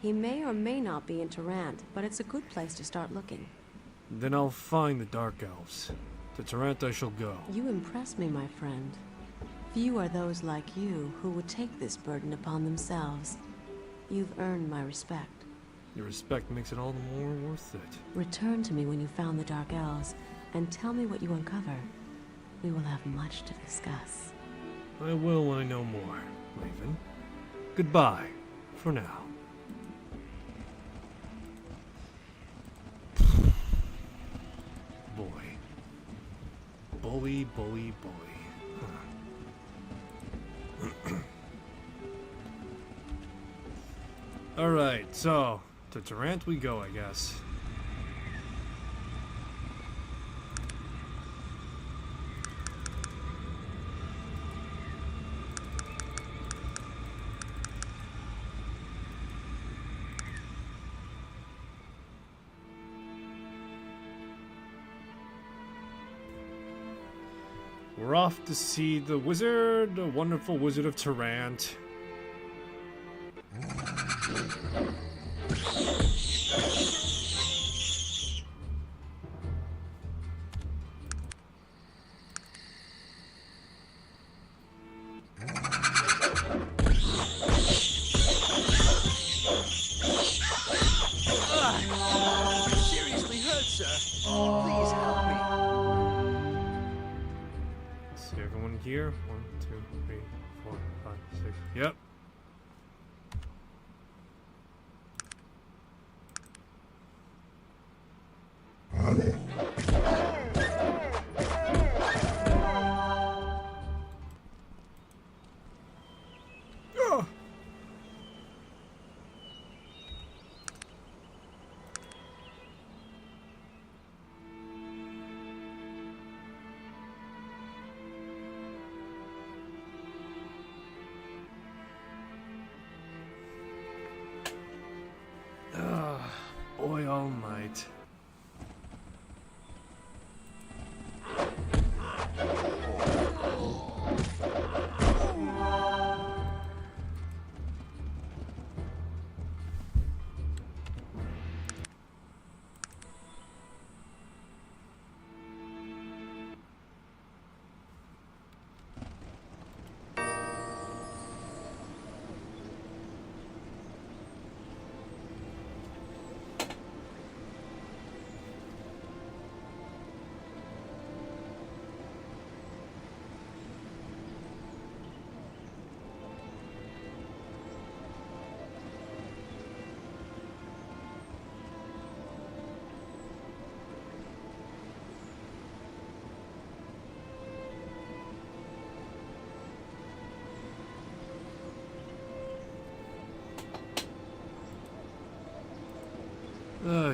S3: He may or may not be in Tarant, but it's a good place to start looking.
S1: Then I'll find the Dark Elves. To Tarant I shall go.
S3: You impress me, my friend. Few are those like you who would take this burden upon themselves. You've earned my respect.
S1: Your respect makes it all the more worth it.
S3: Return to me when you found the Dark Elves, and tell me what you uncover. We will have much to discuss.
S1: I will when I know more, Raven. Goodbye, for now. Boy, bully, bully, bully. Alright, so, to Durant we go, I guess. We're off to see the wizard, the wonderful wizard of Durant.
S2: Seriously hurt, sir. Please help me.
S1: See everyone here. 1, 2, 3, 4, 5, 6. Yep. Boy all might.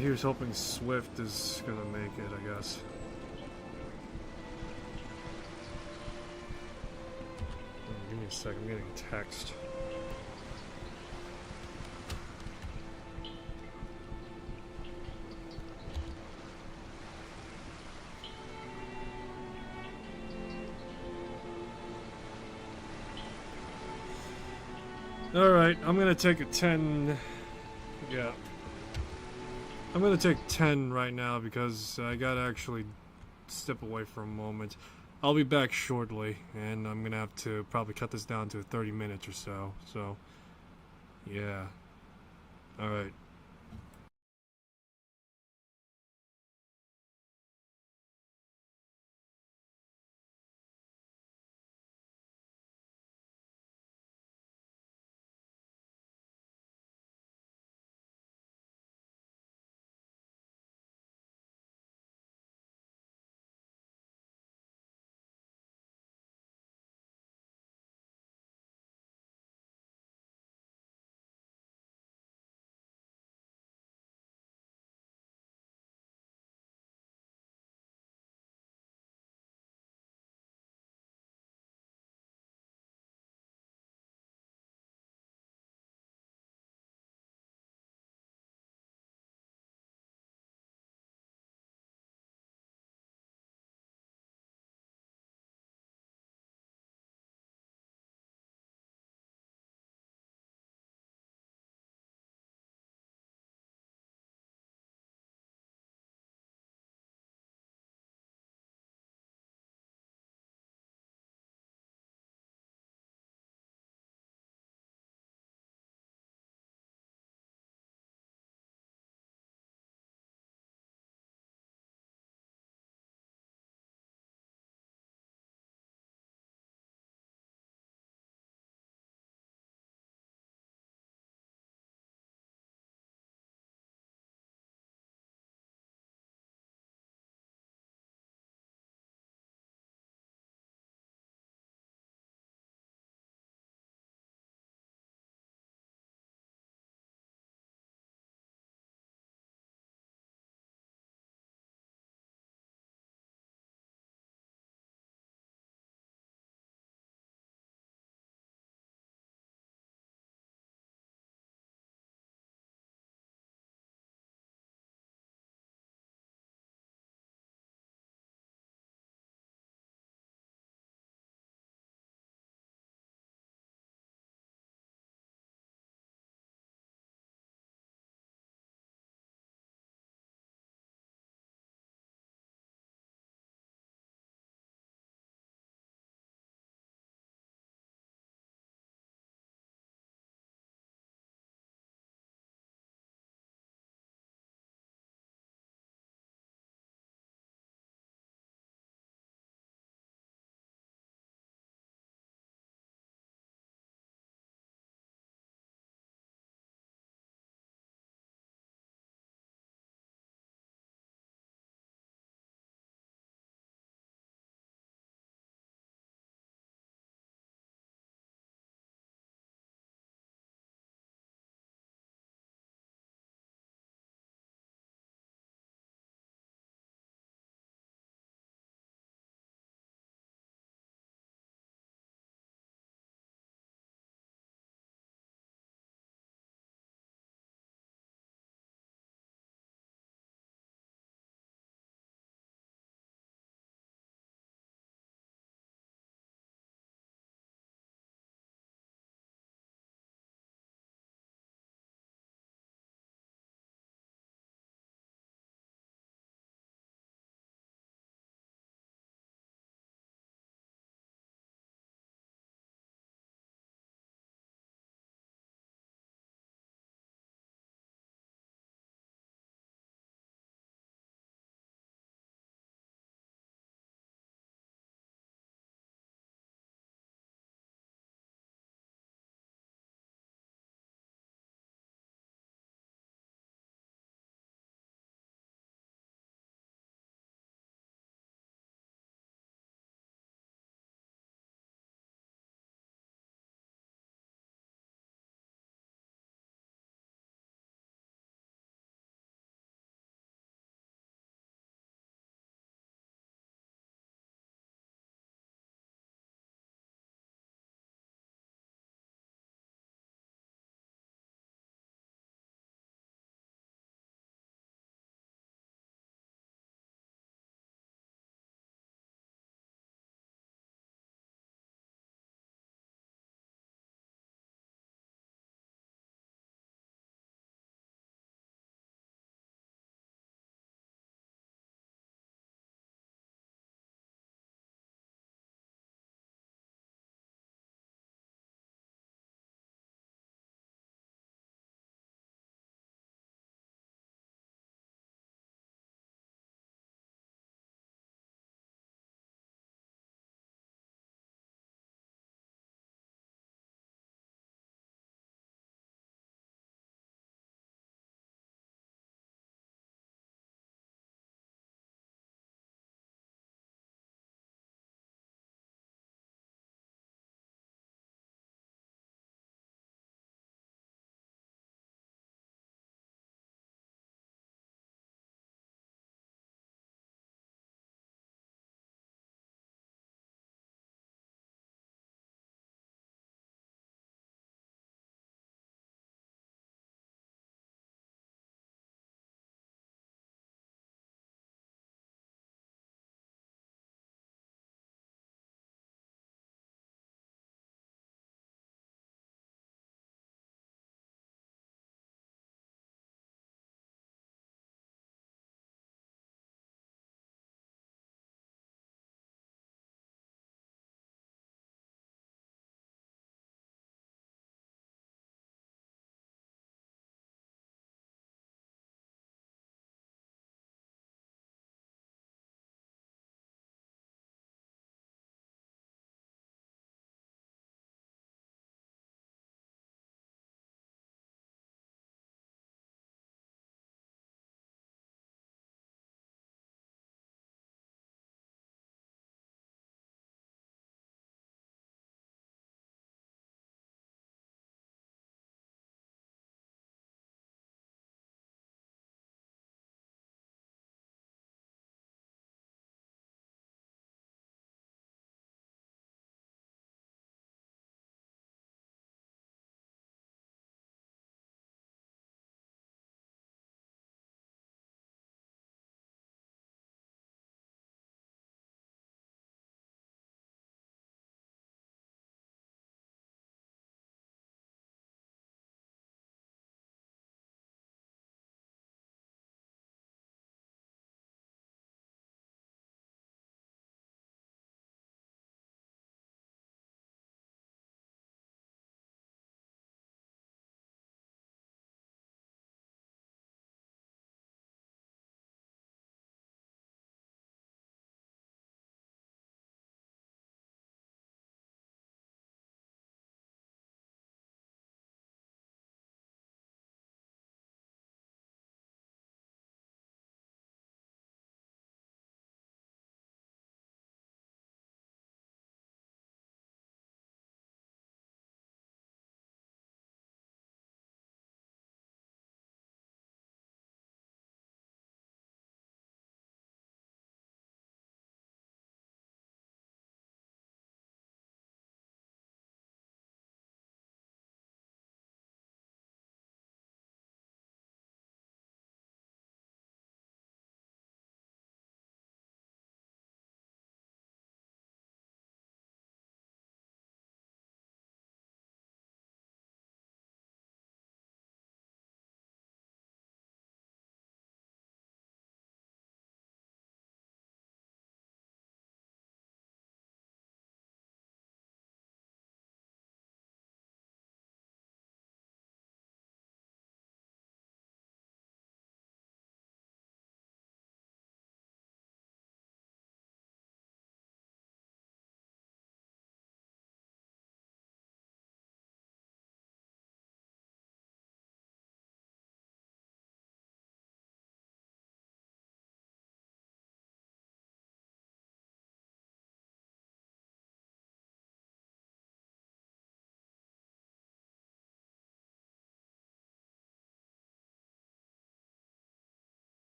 S1: Here's hoping Swift is gonna make it, I guess. Give me a sec, I'm getting a text. Alright, I'm gonna take a 10. Yeah. I'm gonna take 10 right now because I gotta actually step away for a moment. I'll be back shortly, and I'm gonna have to probably cut this down to 30 minutes or so. So, yeah. Alright.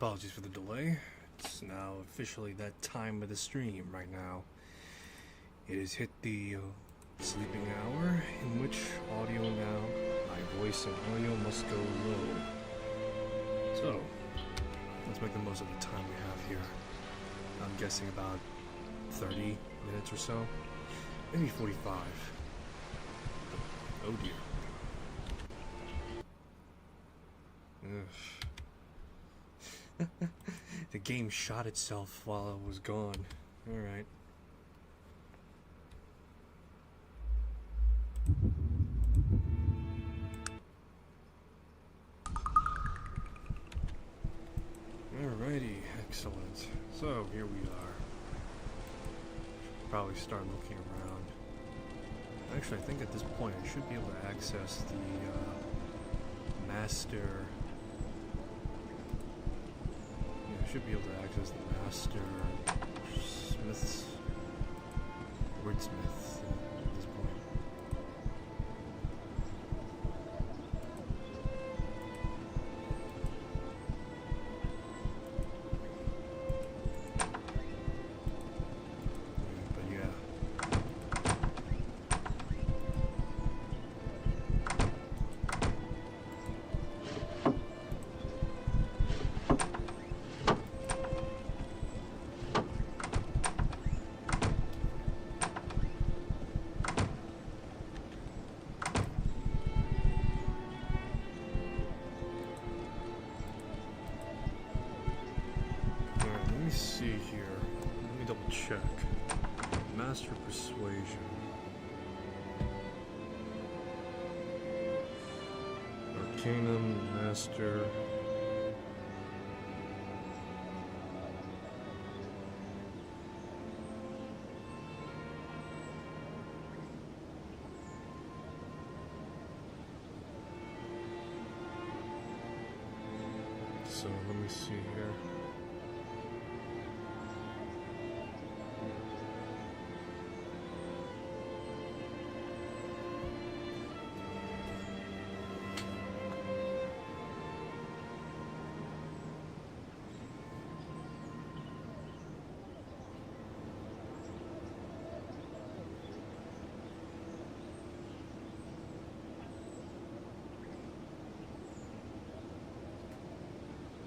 S1: Apologies for the delay. It's now officially that time of the stream right now. It has hit the sleeping hour, in which audio now, my voice and audio must go low. So, let's make the most of the time we have here. I'm guessing about 30 minutes or so. Maybe 45. Oh dear. The game shot itself while I was gone. Alright. Alrighty, excellent. So, here we are. Should probably start looking around. Actually, I think at this point I should be able to access the master... Yeah, I should be able to access the master smith's... wordsmith at this point. See here. Let me double check. Master Persuasion. Arcanum, Master. So let me see here.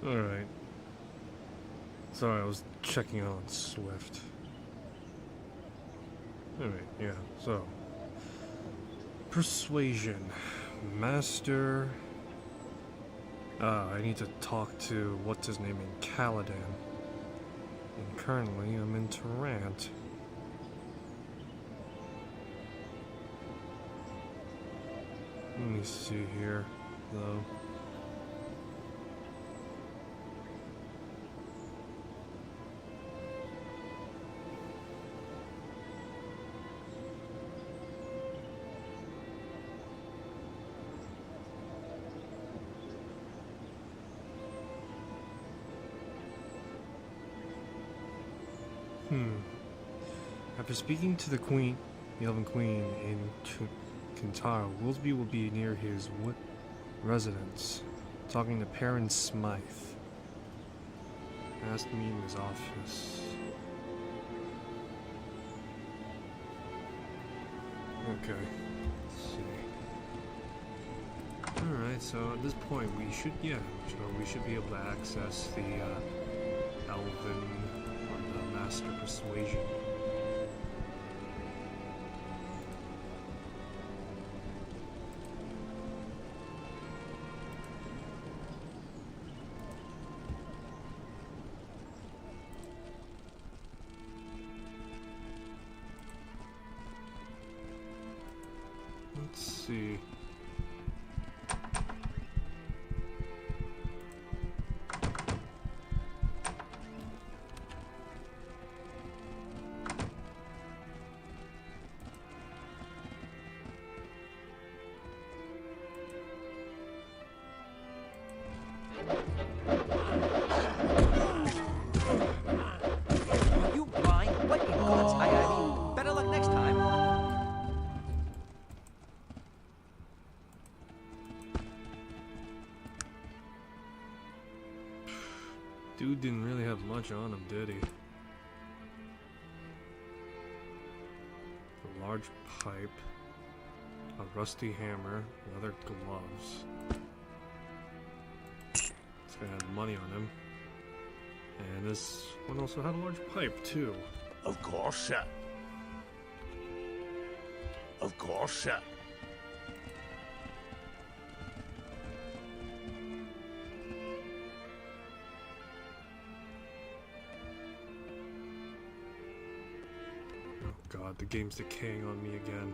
S1: Alright. Sorry, I was checking on Swift. Alright, yeah, so. Persuasion. Master. I need to talk to what's his name in Caladan. And currently I'm in Tarrant. Let me see here, though. After speaking to the Queen, the Elven Queen in Kintara, Willsby will be near his residence, talking to Perrin Smythe. Asked me in his office. Okay, let's see. Alright, so at this point we should, we should be able to access the Elven, or the Master Persuasion. Let's see.
S2: Are you blind? What in God's... I mean, better luck next time.
S1: Dude didn't really have much on him, did he? A large pipe, a rusty hammer, leather gloves. This guy had money on him. And this one also had a large pipe, too.
S5: Of course, sir. Of course, sir.
S1: Oh god, the game's decaying on me again.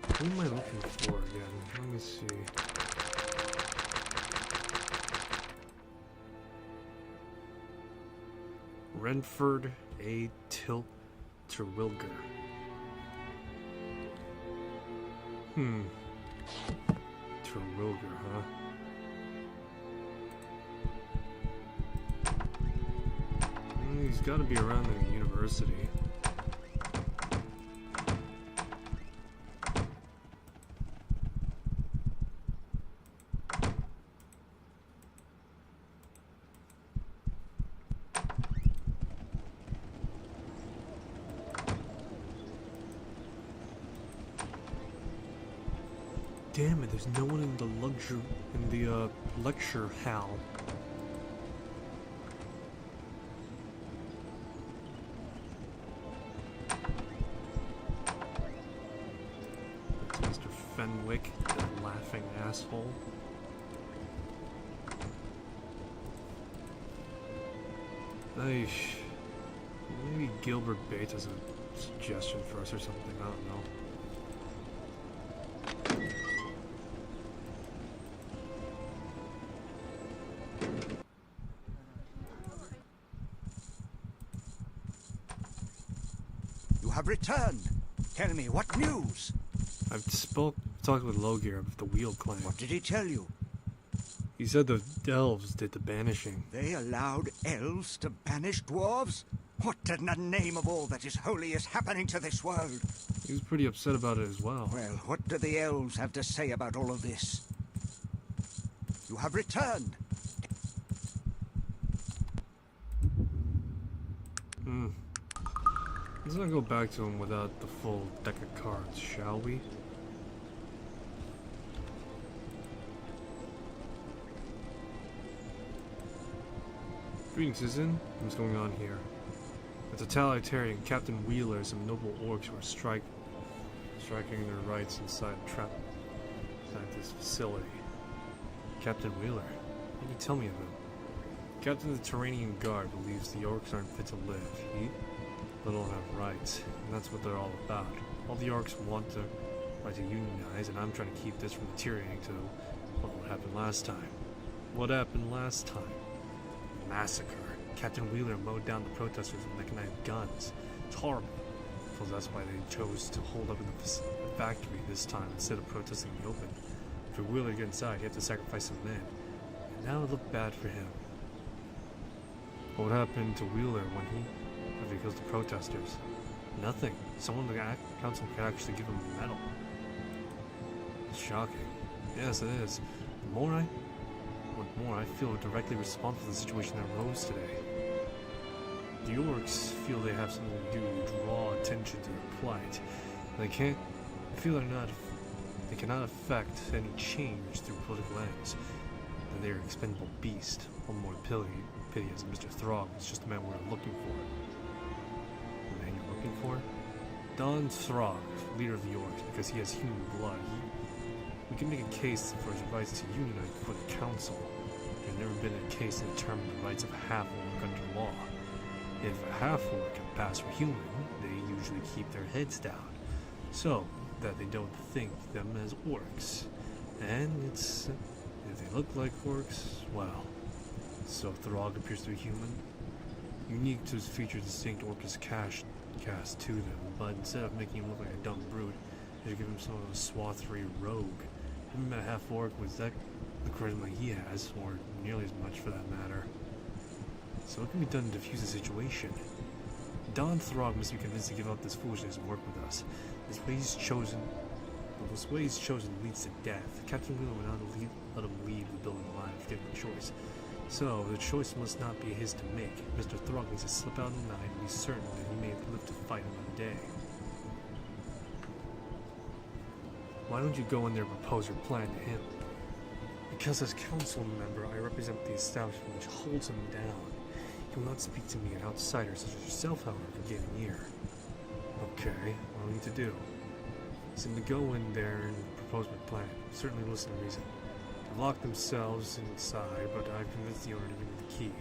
S1: What am I looking for again? Let me see. Renford A. Terwilliger. Terwilliger, huh? He's got to be around the university. Damn it, there's no one in the lecture hall. That's Mr. Fenwick, that laughing asshole. Aish. Maybe Gilbert Bates has a suggestion for us or something, I don't know.
S5: Have returned. Tell me, what news?
S1: I've talked with Logir of the Wheel Clan.
S5: What did he tell you?
S1: He said the elves did the banishing.
S5: They allowed elves to banish dwarves? What in the name of all that is holy is happening to this world?
S1: He was pretty upset about it as well.
S5: Well, what do the elves have to say about all of this? You have returned.
S1: Let's not go back to him without the full deck of cards, shall we? Greetings, citizen. What's going on here? A totalitarian Captain Wheeler and some noble orcs who are striking their rights inside this facility. Captain Wheeler? What can you tell me of him? Captain of the Terranian Guard believes the orcs aren't fit to live. They don't have rights, and that's what they're all about. All the orcs want the right to unionize, and I'm trying to keep this from deteriorating to what happened last time. What happened last time? Massacre. Captain Wheeler mowed down the protesters with mechanized guns. It's horrible. So that's why they chose to hold up in the factory this time instead of protesting in the open. For Wheeler to get inside, he had to sacrifice some men. And now it looked bad for him. What happened to Wheeler when he killed the protesters? Nothing. Someone in the council could actually give him a medal. It's shocking. Yes, it is. The more I feel directly responsible for the situation that arose today. The orcs feel they have something to do to draw attention to their plight. They cannot affect any change through political ends. That they are expendable beast. One more pity as Mr. Throg is just the man we're looking for. The man you're looking for? Don Throg, leader of the orcs, because he has human blood. We can make a case for his rights to unite before the council. There's never been a case to determine the rights of a half-orc under law. If a half-orc can pass for human, they usually keep their heads down, so that they don't think them as orcs. And if they look like orcs, well. So Throg appears to be human. Unique to his features, distinct orcish cast to them, but instead of making him look like a dumb brute, they should give him some of a swathery rogue. Haven't met a half-orc with that the charisma he has, or nearly as much for that matter. So what can be done to defuse the situation? Don Throg must be convinced to give up this foolishness and work with us. This way he's chosen leads to death. Captain Wheeler would not let him leave the building alive if given the choice. So the choice must not be his to make. Mr. Throg needs to slip out in the night and be certain that he may live to fight another day. Why don't you go in there and propose your plan to him? Because as council member, I represent the establishment which holds him down. He will not speak to me, an outsider such as yourself, however, for getting near. Okay, what do I need to do? Simply go in there and propose my plan. Certainly listen to reason. They lock themselves inside, but I've convinced the owner to give me the key.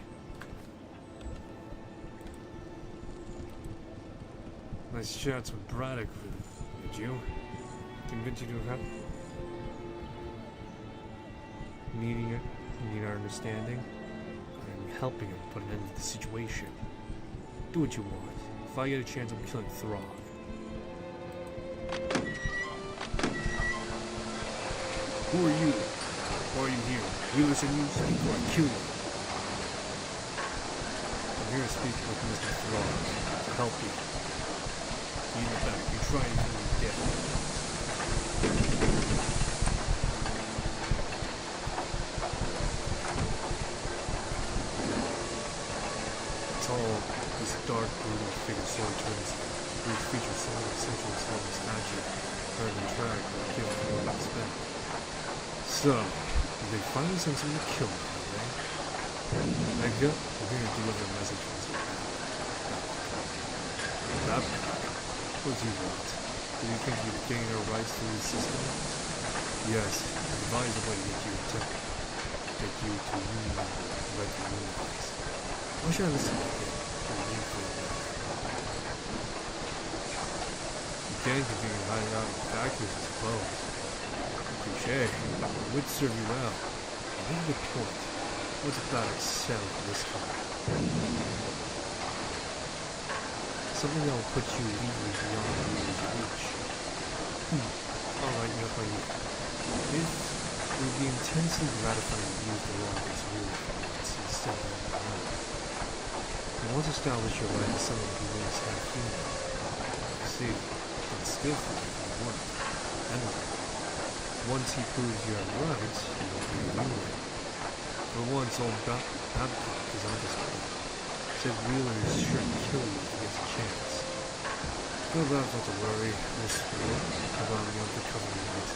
S1: Nice chats with Braddock, did you? Convince you to have need our understanding. I'm helping him put an end to the situation. Do what you want. If I get a chance, I'm killing Throg. Who are you? Why are you here? We listen to you speak or I kill you. I'm here to speak with Mr. Throg to help you. In the back, you try to kill me dead. This dark, brooding figure slowly turns, whose features somewhat essential in small stature, rather than drag or kill for what they expect. So, they finally send someone to kill me, have they? Edgar, I'm here to deliver a message from Mr. Babcock. What do you want? Do you think you've gained our rights through the system? Yes, I devised a way to get you to unionize the right to unionize. Why should I listen to him? You can't continue hiding out in factories, I suppose. Touché. It would serve you well. You make a good point. What's about it settled this time? Something that will put you legally beyond the rules of reach. Alright, enough by you. It would be intensely gratifying to use the law against real opponents instead of their own. And once established your right to someone who makes half human, see, and skillfully in work, and once he proves you have rights, you won't be remunerated. For once, old Babcock is onto something. Said Wheeler is sure to kill you if he gets a chance. No, that's not to worry. Miss Wheeler, about the undercover night.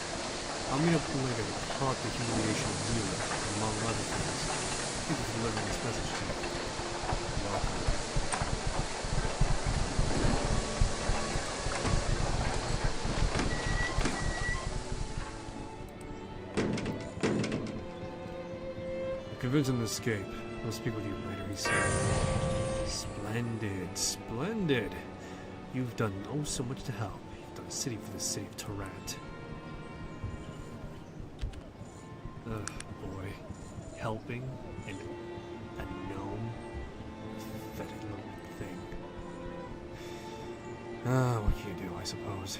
S1: I'll meet up with Lincoln and plot the humiliation of Wheeler, among other things. Thank you for delivering this message to me. Convince him to escape. I'll speak with you later, he said. Splendid, splendid. You've done oh so much to help. You've done a city for the city of Tarant. Ugh, boy. Helping and a gnome. Pathetic little thing. What can you do, I suppose?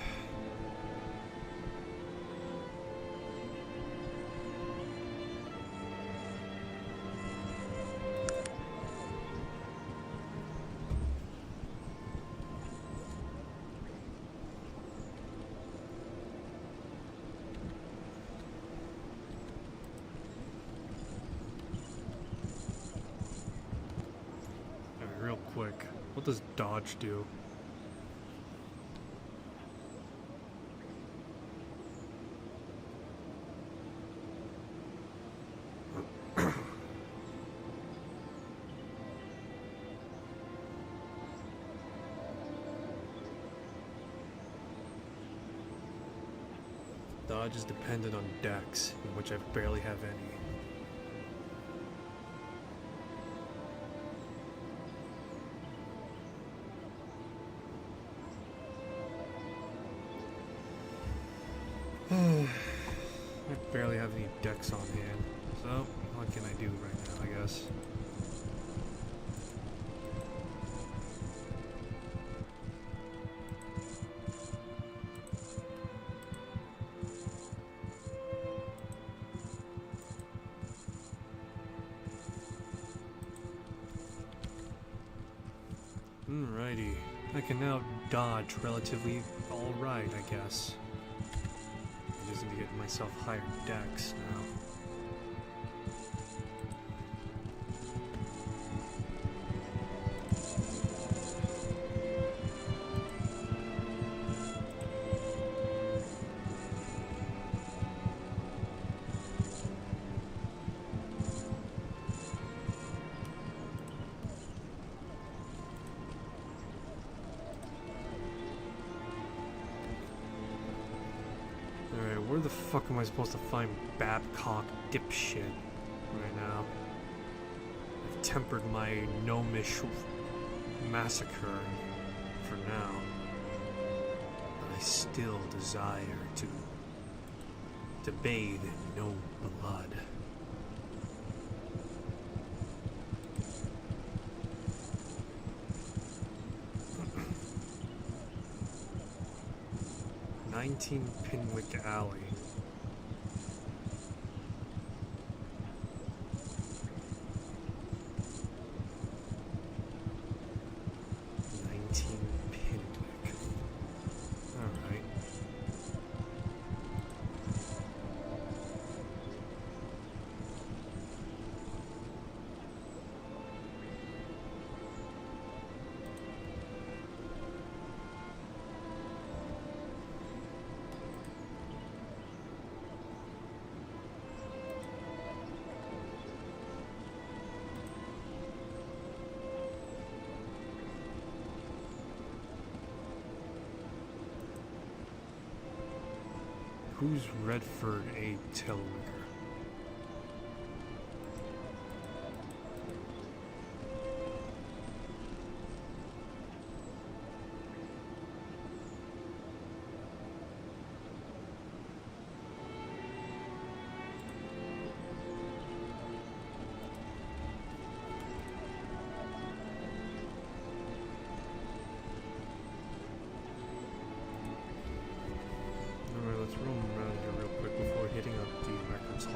S1: Real quick, what does dodge do? Dodge is dependent on dex, in which I barely have any. I barely have any dex on hand, so what can I do right now, I guess? Alrighty, I can now dodge relatively alright, I guess. I just need to get myself higher dex now. Alright, where the fuck am I supposed to find Babcock dipshit right now? I've tempered my gnomish massacre for now, but I still desire to bathe in gnome blood. Pinwick Alley. Pinwick. Alright. Who's Redford A. Tillwicker? Let's roam around here real quick before hitting up the records hall.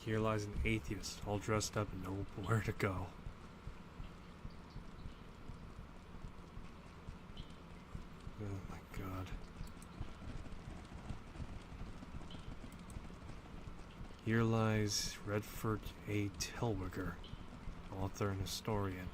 S1: Here lies an atheist, all dressed up and nowhere to go. Oh my god. Here lies Redford A. Tillwigger, author and historian.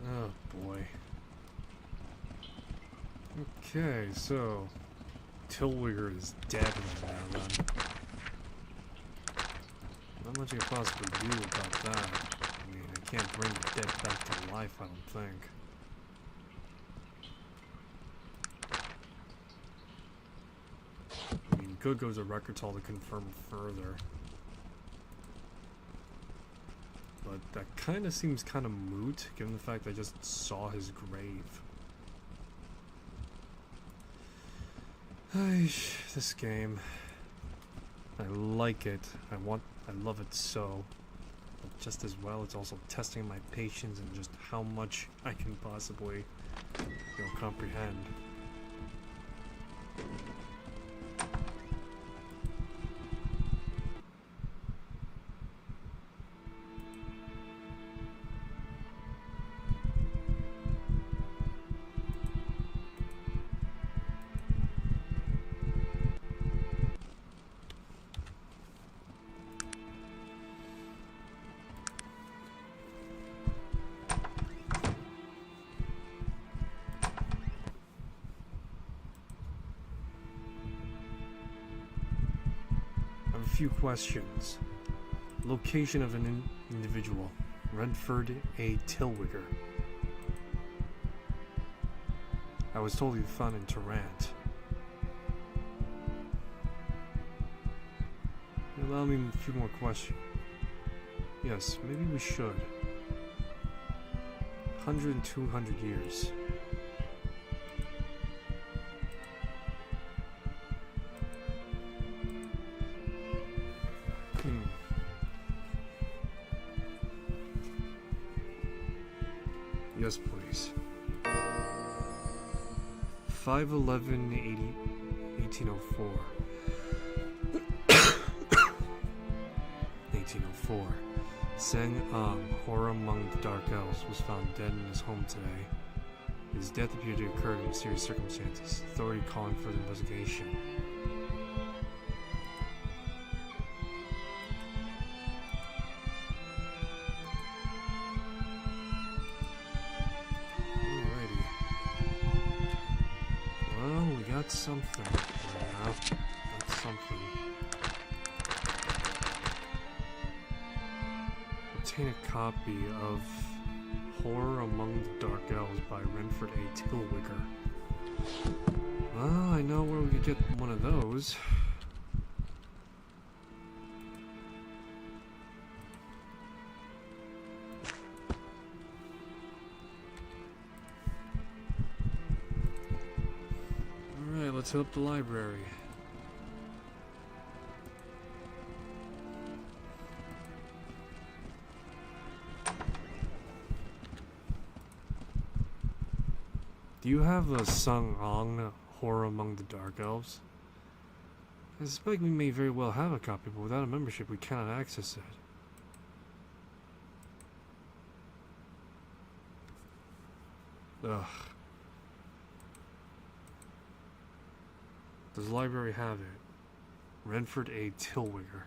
S1: Oh boy. Okay, so Tillwigger is dead right now then. Not much I can possibly do about that. I mean, I can't bring the dead back to life, I don't think. I mean, could go to Records to confirm further. But that kind of seems kind of moot, given the fact I just saw his grave. Aish, this game. I like it. I love it so. But just as well, it's also testing my patience and just how much I can possibly, comprehend. Few questions. Location of an individual. Redford A. Tillwigger. I was told he was found in Tarrant. Allow me a few more questions. Yes, maybe we should. 100 and 200 years. Yes, please. 5/11/1804. 1804. Sang Ang, horror among the Dark Elves, was found dead in his home today. His death appeared to have occurred in mysterious circumstances. Authority calling for the investigation. Something. Yeah, that's something. Obtain a copy of Horror Among the Dark Elves by Redford A. Tillwigger. Well, I know where we could get one of those. Let's hit up the library. Do you have a Sung Ang, Horror Among the Dark Elves? I suspect we may very well have a copy, but without a membership we cannot access it. Ugh. Does the library have it? Redford A. Tillwigger.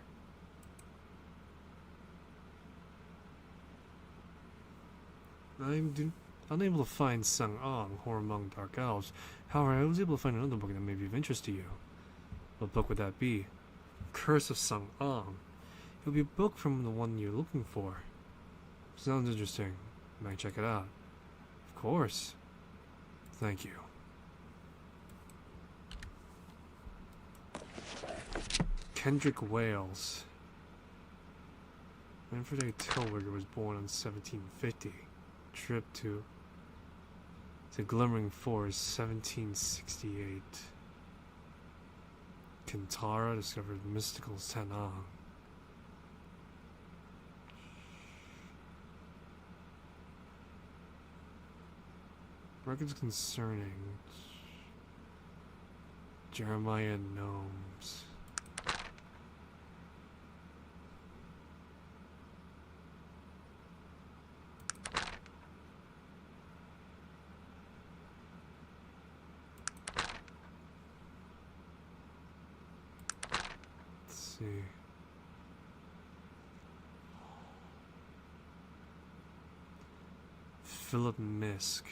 S1: I'm unable to find Sung-Ong, or among Dark Elves. However, I was able to find another book that may be of interest to you. What book would that be? Curse of Sung-Ong. It would be a book from the one you're looking for. Sounds interesting. Might check it out. Of course. Thank you. Kendrick Wales. Manfred A. Tilwigger was born in 1750. Trip to Glimmering Forest, 1768. Kintara discovered mystical Sanang. Records concerning Jeremiah Gnomes. Let's see. Philip Misk.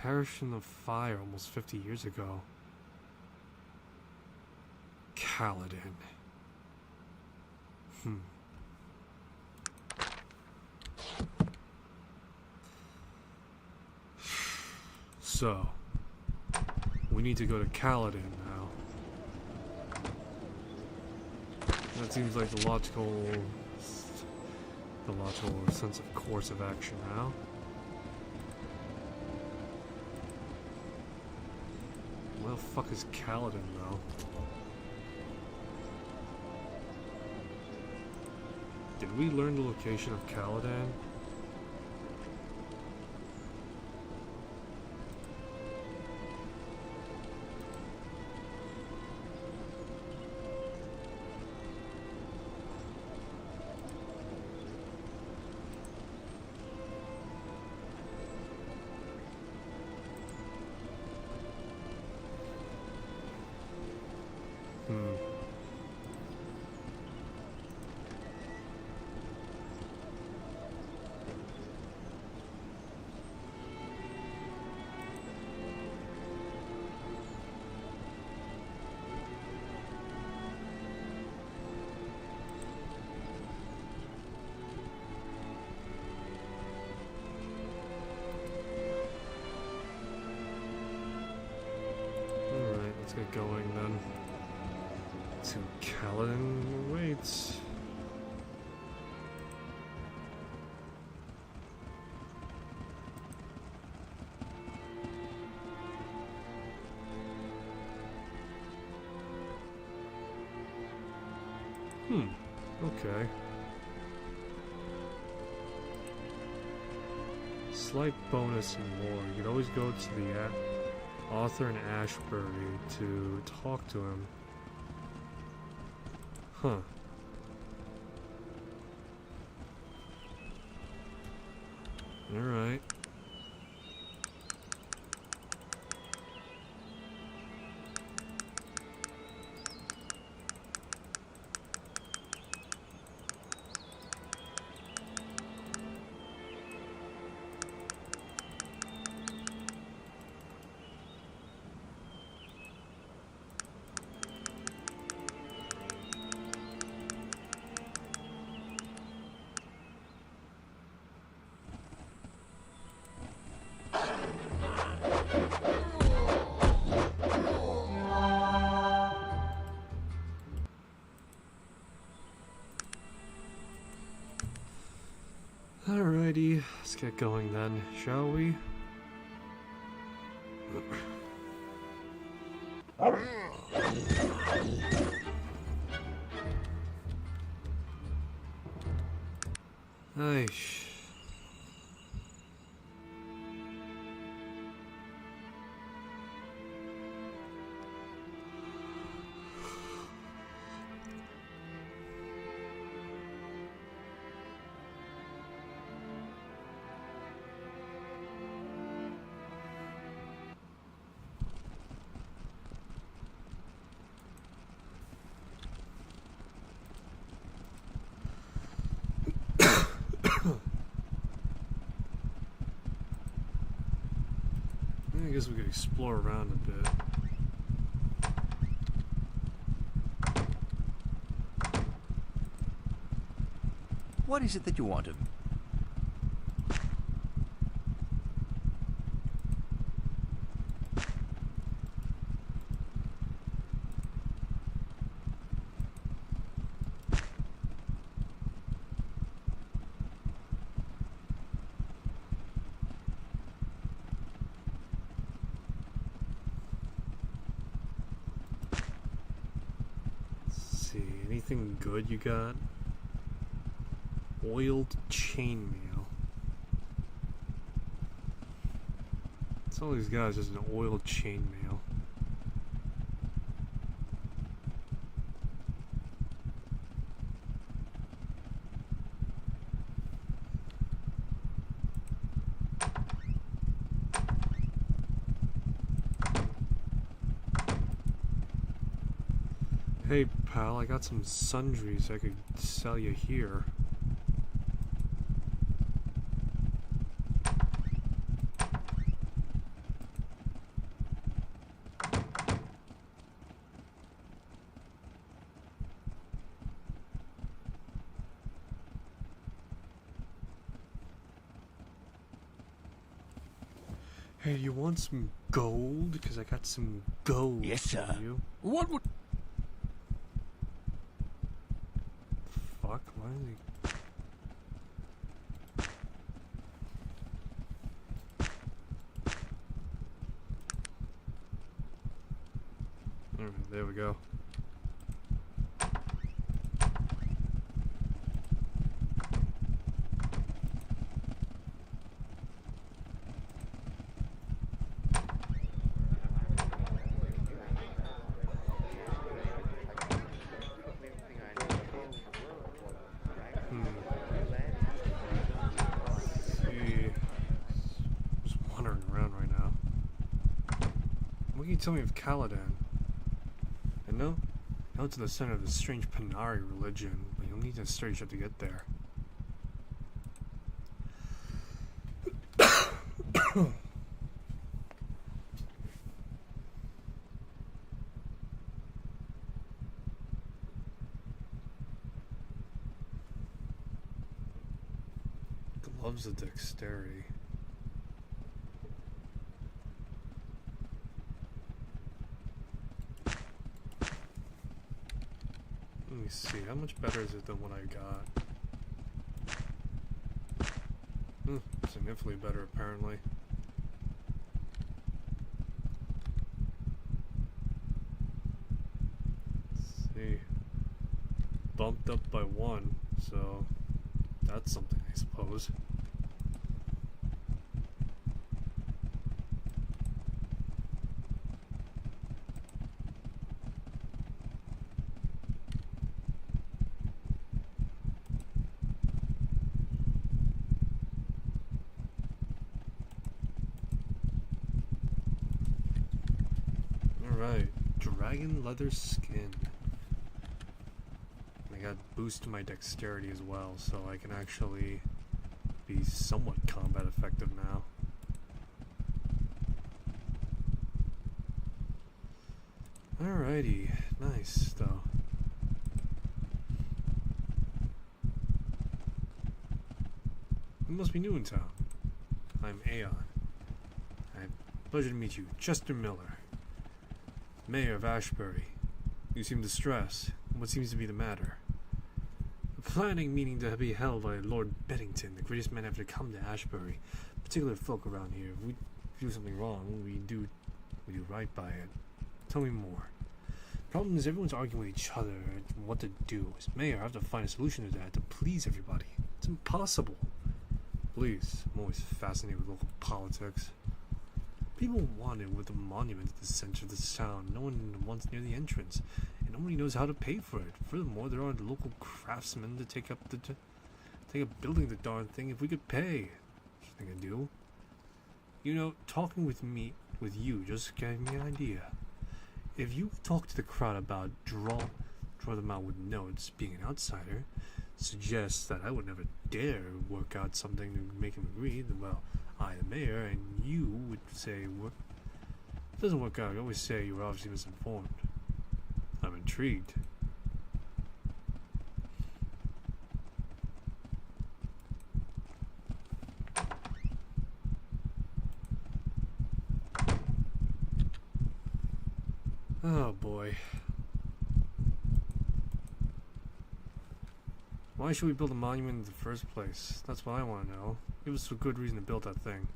S1: Perished in the fire almost 50 years ago. Kaladin. So, we need to go to Kaladin now. That seems like the logical sense of course of action now. Where the fuck is Kaladin, though? Did we learn the location of Kaladin? Let's get going then. To Kaladin waits. Okay. Slight bonus and more. You could always go to the author in Ashbury to talk to him. Huh. Alright. Alrighty, let's get going then, shall we? Aish. guess we could explore around a bit.
S6: What is it that you want of me?
S1: Anything good you got? Oiled chainmail. That's all these guys is an oiled chainmail. Hey pal, I got some sundries I could sell you here. Hey, you want some gold? Because I got some gold.
S6: Yes, sir.
S1: For you.
S6: What would...
S1: Fuck, why is he... Alright, there we go. Tell me of Caladan. I know it's the center of the strange Panari religion, but you'll need to search up to get there. Gloves of dexterity. Let me see, how much better is it than what I got? Significantly better, apparently. Let's see. Bumped up by 1, so that's something, I suppose. Alright, dragon leather skin. I got boost to my dexterity as well, so I can actually be somewhat combat effective now. Alrighty, nice though. You must be new in town. I'm Aeon. I have the pleasure to meet you, Chester Miller, Mayor of Ashbury. You seem distressed. What seems to be the matter? A planning meeting to be held by Lord Beddington, the greatest man ever to come to Ashbury. Particular folk around here. If we do something wrong, we do right by it. Tell me more. Problem is, everyone's arguing with each other what to do. As mayor, I have to find a solution to that to please everybody. It's impossible. Please, I'm always fascinated with local politics. People want it with a monument at the center of the town. No one wants near the entrance, and nobody knows how to pay for it. Furthermore, there aren't local craftsmen to take up building the darn thing. If we could pay, I think I do. You know, talking with you, just gave me an idea. If you talk to the crowd about draw them out with notes, being an outsider, suggests that I would never dare work out something to make him agree, then, well, I, the mayor, and you would say, it doesn't work out, you always say you were obviously misinformed. I'm intrigued. Oh boy. Why should we build a monument in the first place? That's what I want to know. Give us a good reason to build that thing.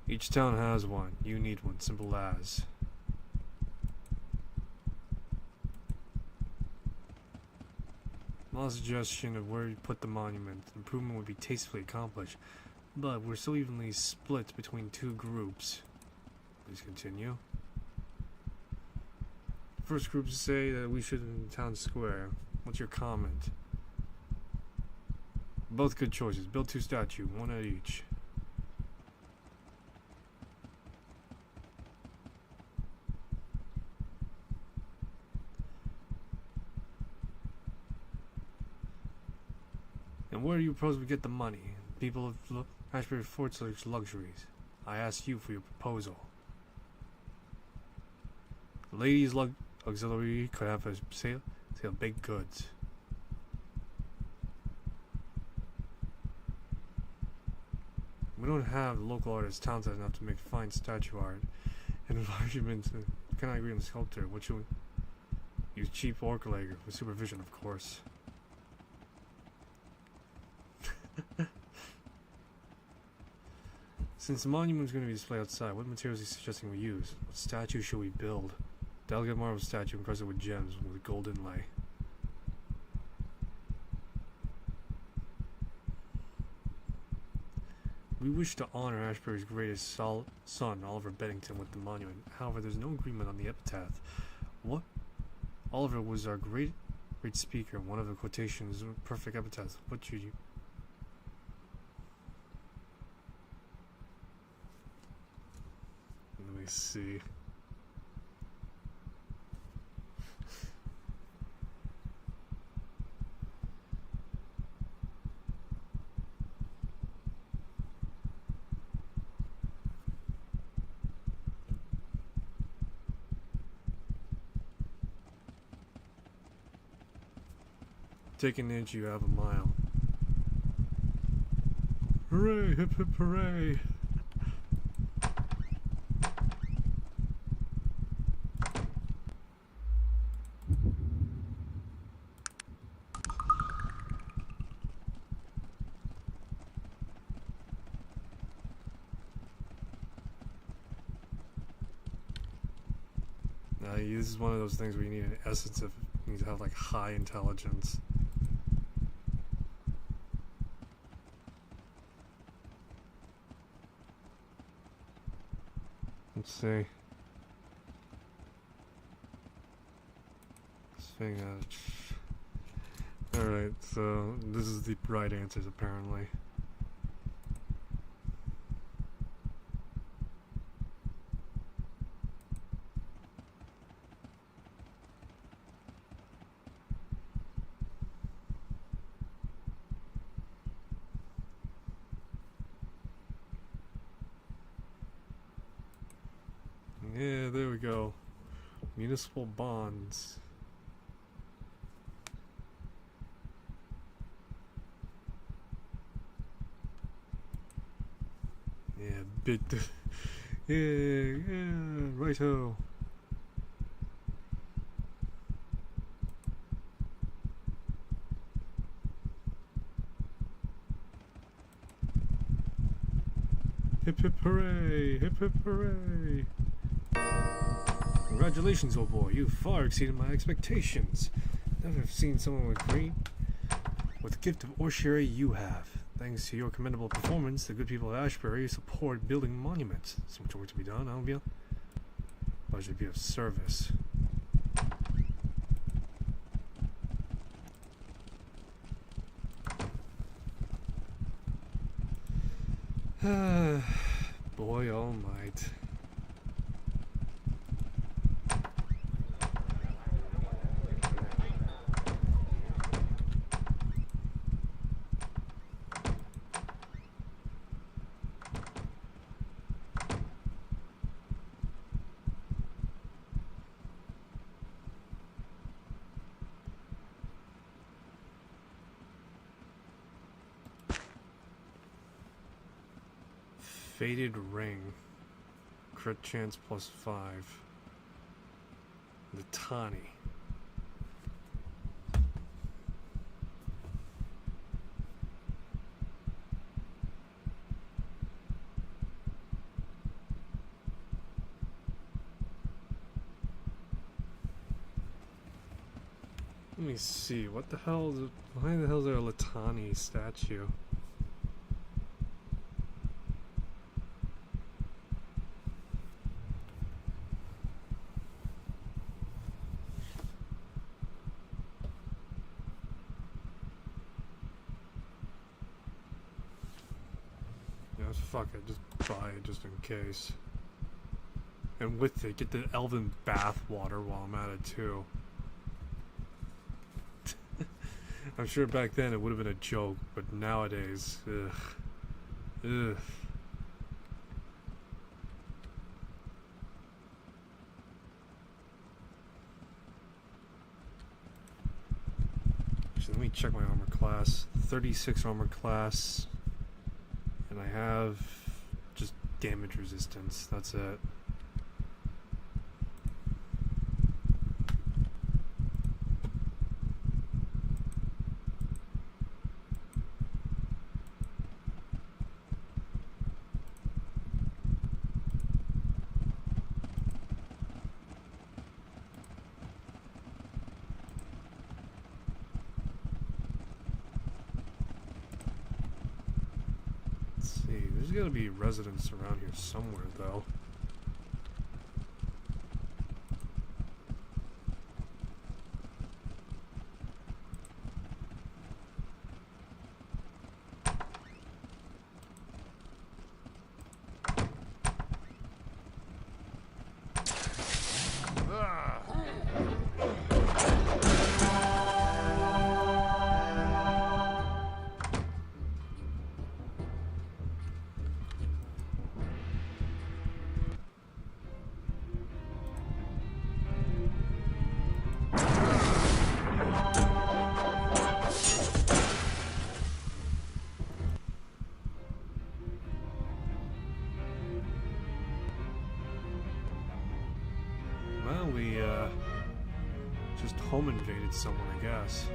S1: Each town has one. You need one. Simple as. My suggestion of where you put the monument. Improvement would be tastefully accomplished. But we're so evenly split between two groups. Please continue. First group say that we should in town square. What's your comment? Both good choices. Build 2 statues, one at each. And where do you propose we get the money? People of Ashbury afford such luxuries. I ask you for your proposal. The ladies' auxiliary could have a sale baked goods. We don't have local artists talented enough to make fine statue art. And arguments cannot agree on the sculptor. What should we use? Cheap orc-legger with supervision, of course. Since the monument is going to be displayed outside, what materials are you suggesting we use? What statue should we build? Delicate marble statue encrusted with gems with gold inlay. We wish to honor Ashbury's greatest son, Oliver Beddington, with the monument. However, there's no agreement on the epitaph. What? Oliver was our great speaker. One of the quotations, perfect epitaph. What should you... Let me see. Take an inch, you have a mile. Hooray, hip hip hooray. This is one of those things where you need an essence of, you need to have like high intelligence. Let's see. Alright, so this is the right answers apparently. Yeah, there we go. Municipal bonds. Yeah, bit. Yeah, righto. Hip hip hooray! Hip hip hooray! Congratulations, old boy. You far exceeded my expectations. Never have seen someone with the gift of orchery you have. Thanks to your commendable performance, the good people of Ashbury support building monuments. So much work to be done. I'll be a pleasure to be of service. Boy, all might. Faded ring. Crit chance +5. The Tawny. Let me see, what the hell is it? Why the hell is there a Latani statue? Yeah, fuck it, just buy it just in case. And with it, get the elven bath water while I'm at it too. I'm sure back then it would have been a joke, but nowadays, ugh. Ugh. Actually, let me check my armor class. 36 armor class. And I have just damage resistance. That's it. There's gotta be residents around here somewhere, though. Just home invaded someone, I guess.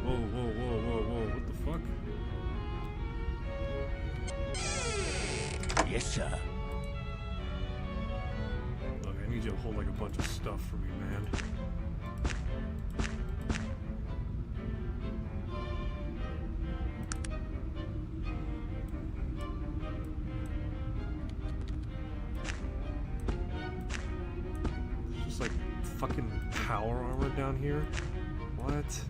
S1: Whoa, whoa, whoa, whoa, whoa, what the fuck?
S6: Yes, sir.
S1: Look, I need you to hold like a bunch of stuff for me, man. Like fucking power armor down here? What?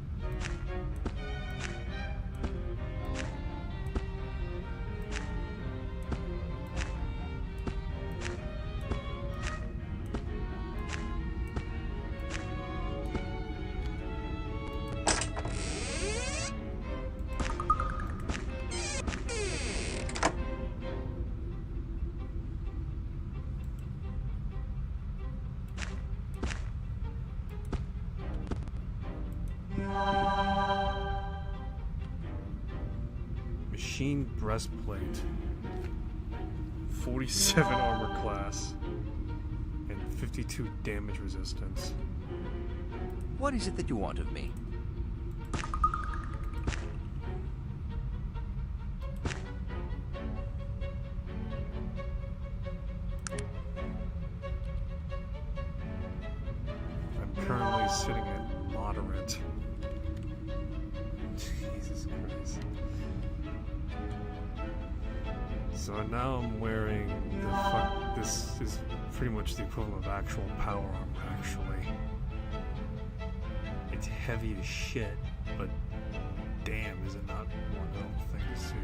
S1: Machine breastplate, 47 armor class, and 52 damage resistance.
S6: What is it that you want of me?
S1: I'm currently sitting at moderate. Jesus Christ. So now I'm wearing the fuck. This is pretty much the equivalent of actual power armor, actually. It's heavy as shit, but damn, is it not one little thing to see.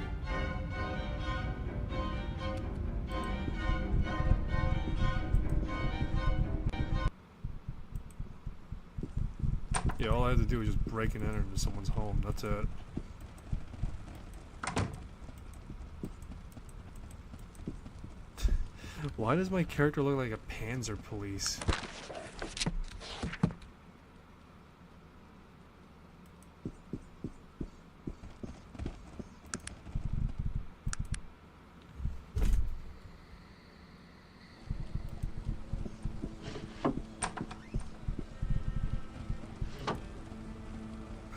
S1: Yeah, all I had to do was just break and enter into someone's home. That's it. Why does my character look like a panzer police?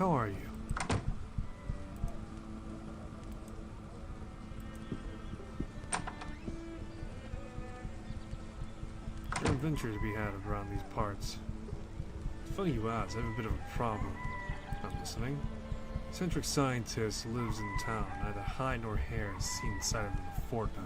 S1: How are you? There's an adventure to be had around these parts. It's funny you ask, I have a bit of a problem. I'm listening. Eccentric scientist lives in town. Neither hide nor hair is seen inside of him in a fortnight.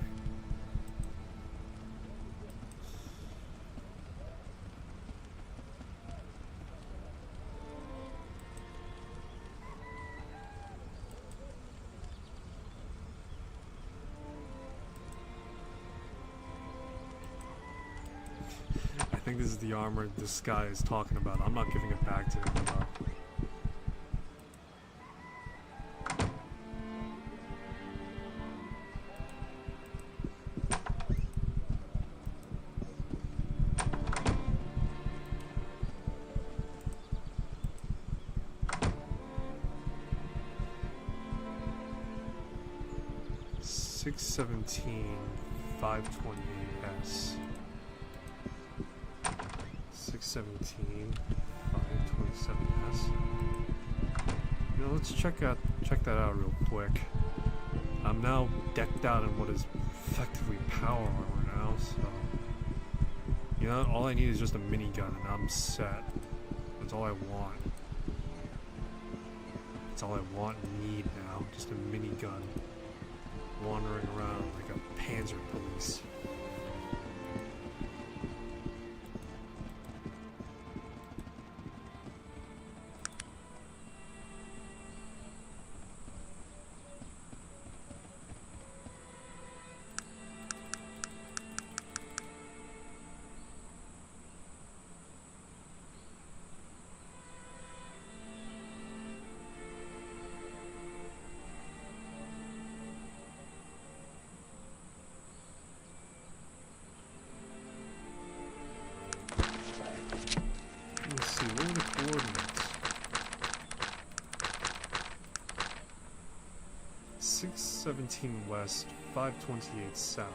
S1: I think this is the armor this guy is talking about. I'm not giving it back to him though. $617, $528S. 617, 527S. You know, let's check that out real quick. I'm now decked out in what is effectively power armor now, so you know, all I need is just a minigun and I'm set. That's all I want. That's all I want and need now, just a minigun. Wandering around like a panzer police. Let's see, what are the coordinates? 617 west, 528 south.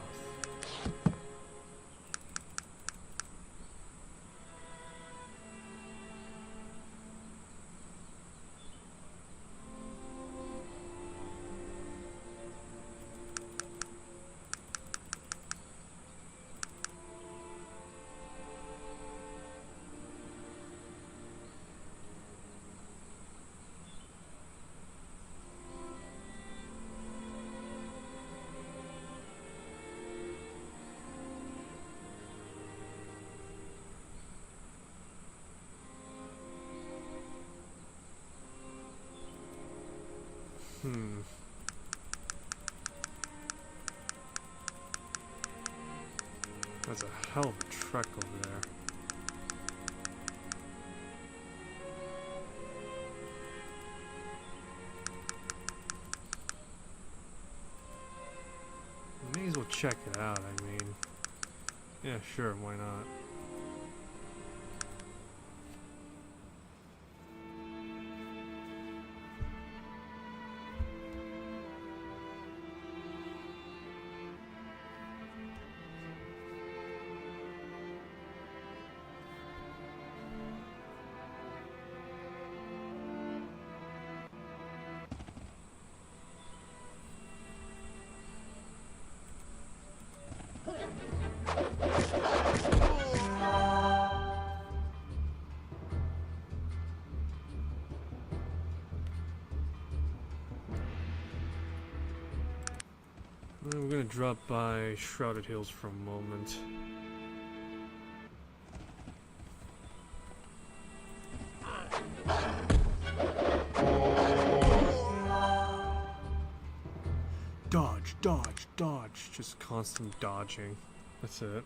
S1: That's a hell of a trek over there. May as well check it out, I mean. Yeah, sure, why not? We're gonna drop by Shrouded Hills for a moment. Dodge, dodge, dodge. Just constant dodging. That's it.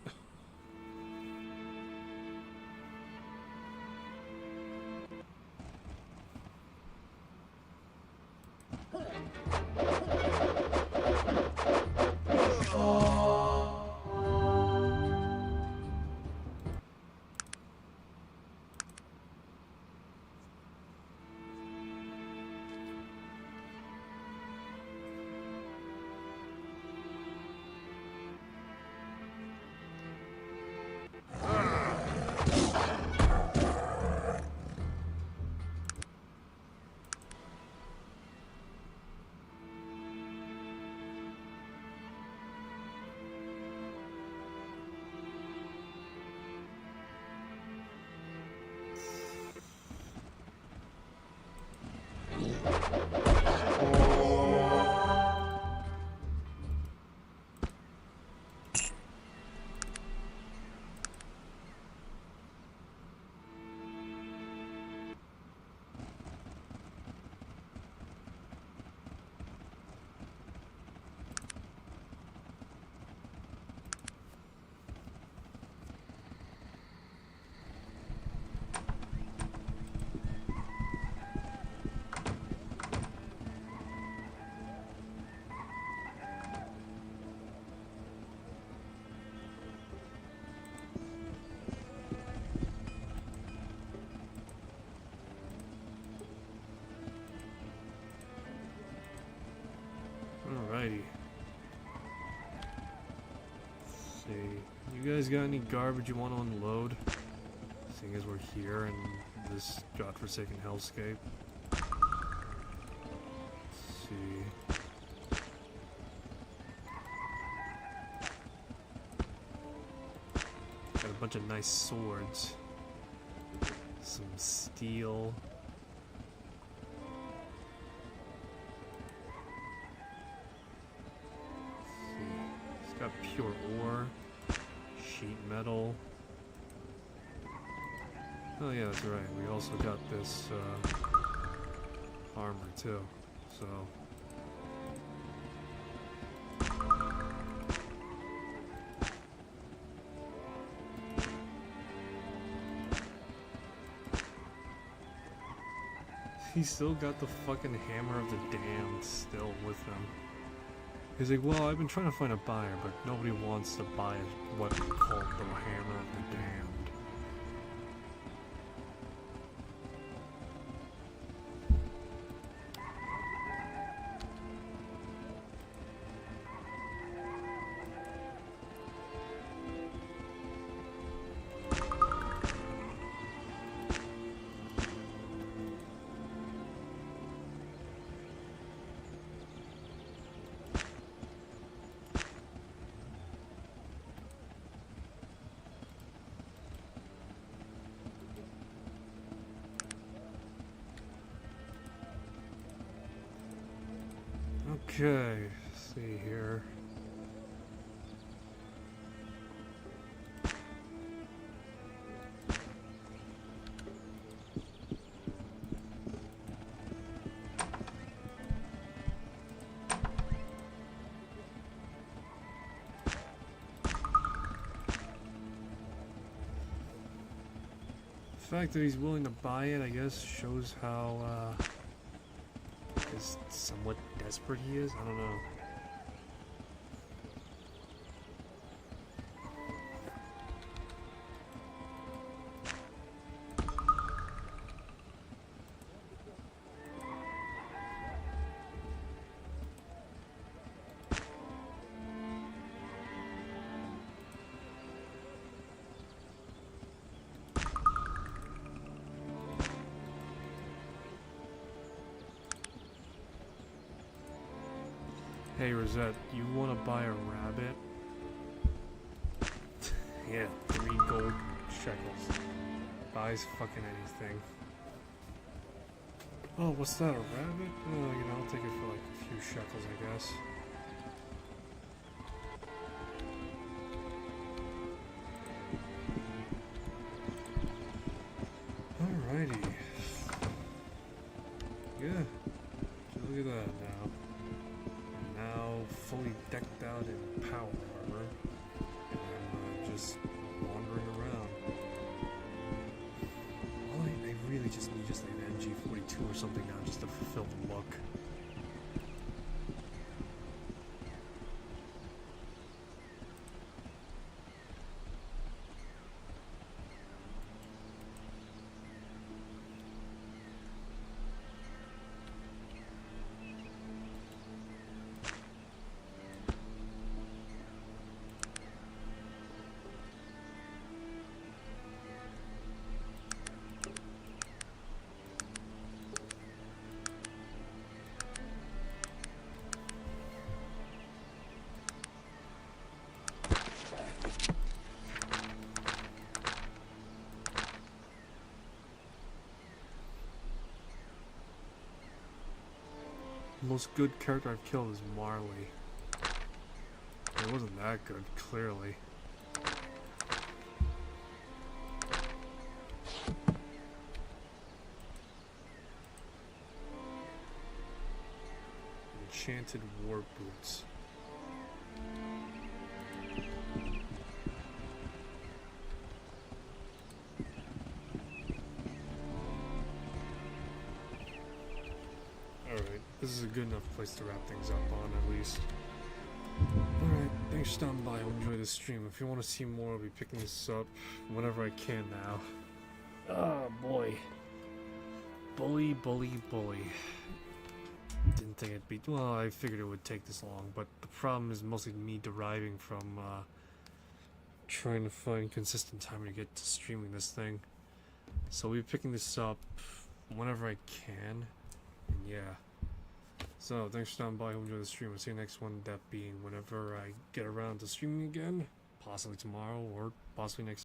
S1: see. You guys got any garbage you want to unload? Seeing as we're here in this godforsaken hellscape. Let's see. Got a bunch of nice swords. Some steel. Let's see. It's got pure ore. Sheet metal. Oh yeah, that's right. We also got this armor too. So he still got the fucking hammer of the damned still with him. He's like, well, I've been trying to find a buyer, but nobody wants to buy what we call the hammer of the damned. Okay, let's see here. The fact that he's willing to buy it, I guess, shows how is somewhat desperate he is. I don't know. Hey Rosette, you want to buy a rabbit? Yeah, 3 gold shekels. Buys fucking anything. Oh, what's that, a rabbit? Oh, you know, I'll take it for like a few shekels, I guess. Alrighty. Yeah. Look at that now. Fully decked out in power armor, and I'm just wandering around. Oh, I really just need just like an MG42 or something now, just to fulfill the look. The most good character I've killed is Marley. It wasn't that good, clearly. Enchanted war boots. This is a good enough place to wrap things up on, at least. Alright, thanks for stopping by. I hope you enjoyed this stream. If you want to see more, I'll be picking this up whenever I can now. Oh, boy. Bully, bully, bully. Didn't think it'd be... Well, I figured it would take this long, but the problem is mostly me deriving from, trying to find consistent time to get to streaming this thing. So we'll be picking this up whenever I can. And yeah. So thanks for stopping by. Hope you enjoyed the stream. I'll see you next one. That being whenever I get around to streaming again. Possibly tomorrow or possibly next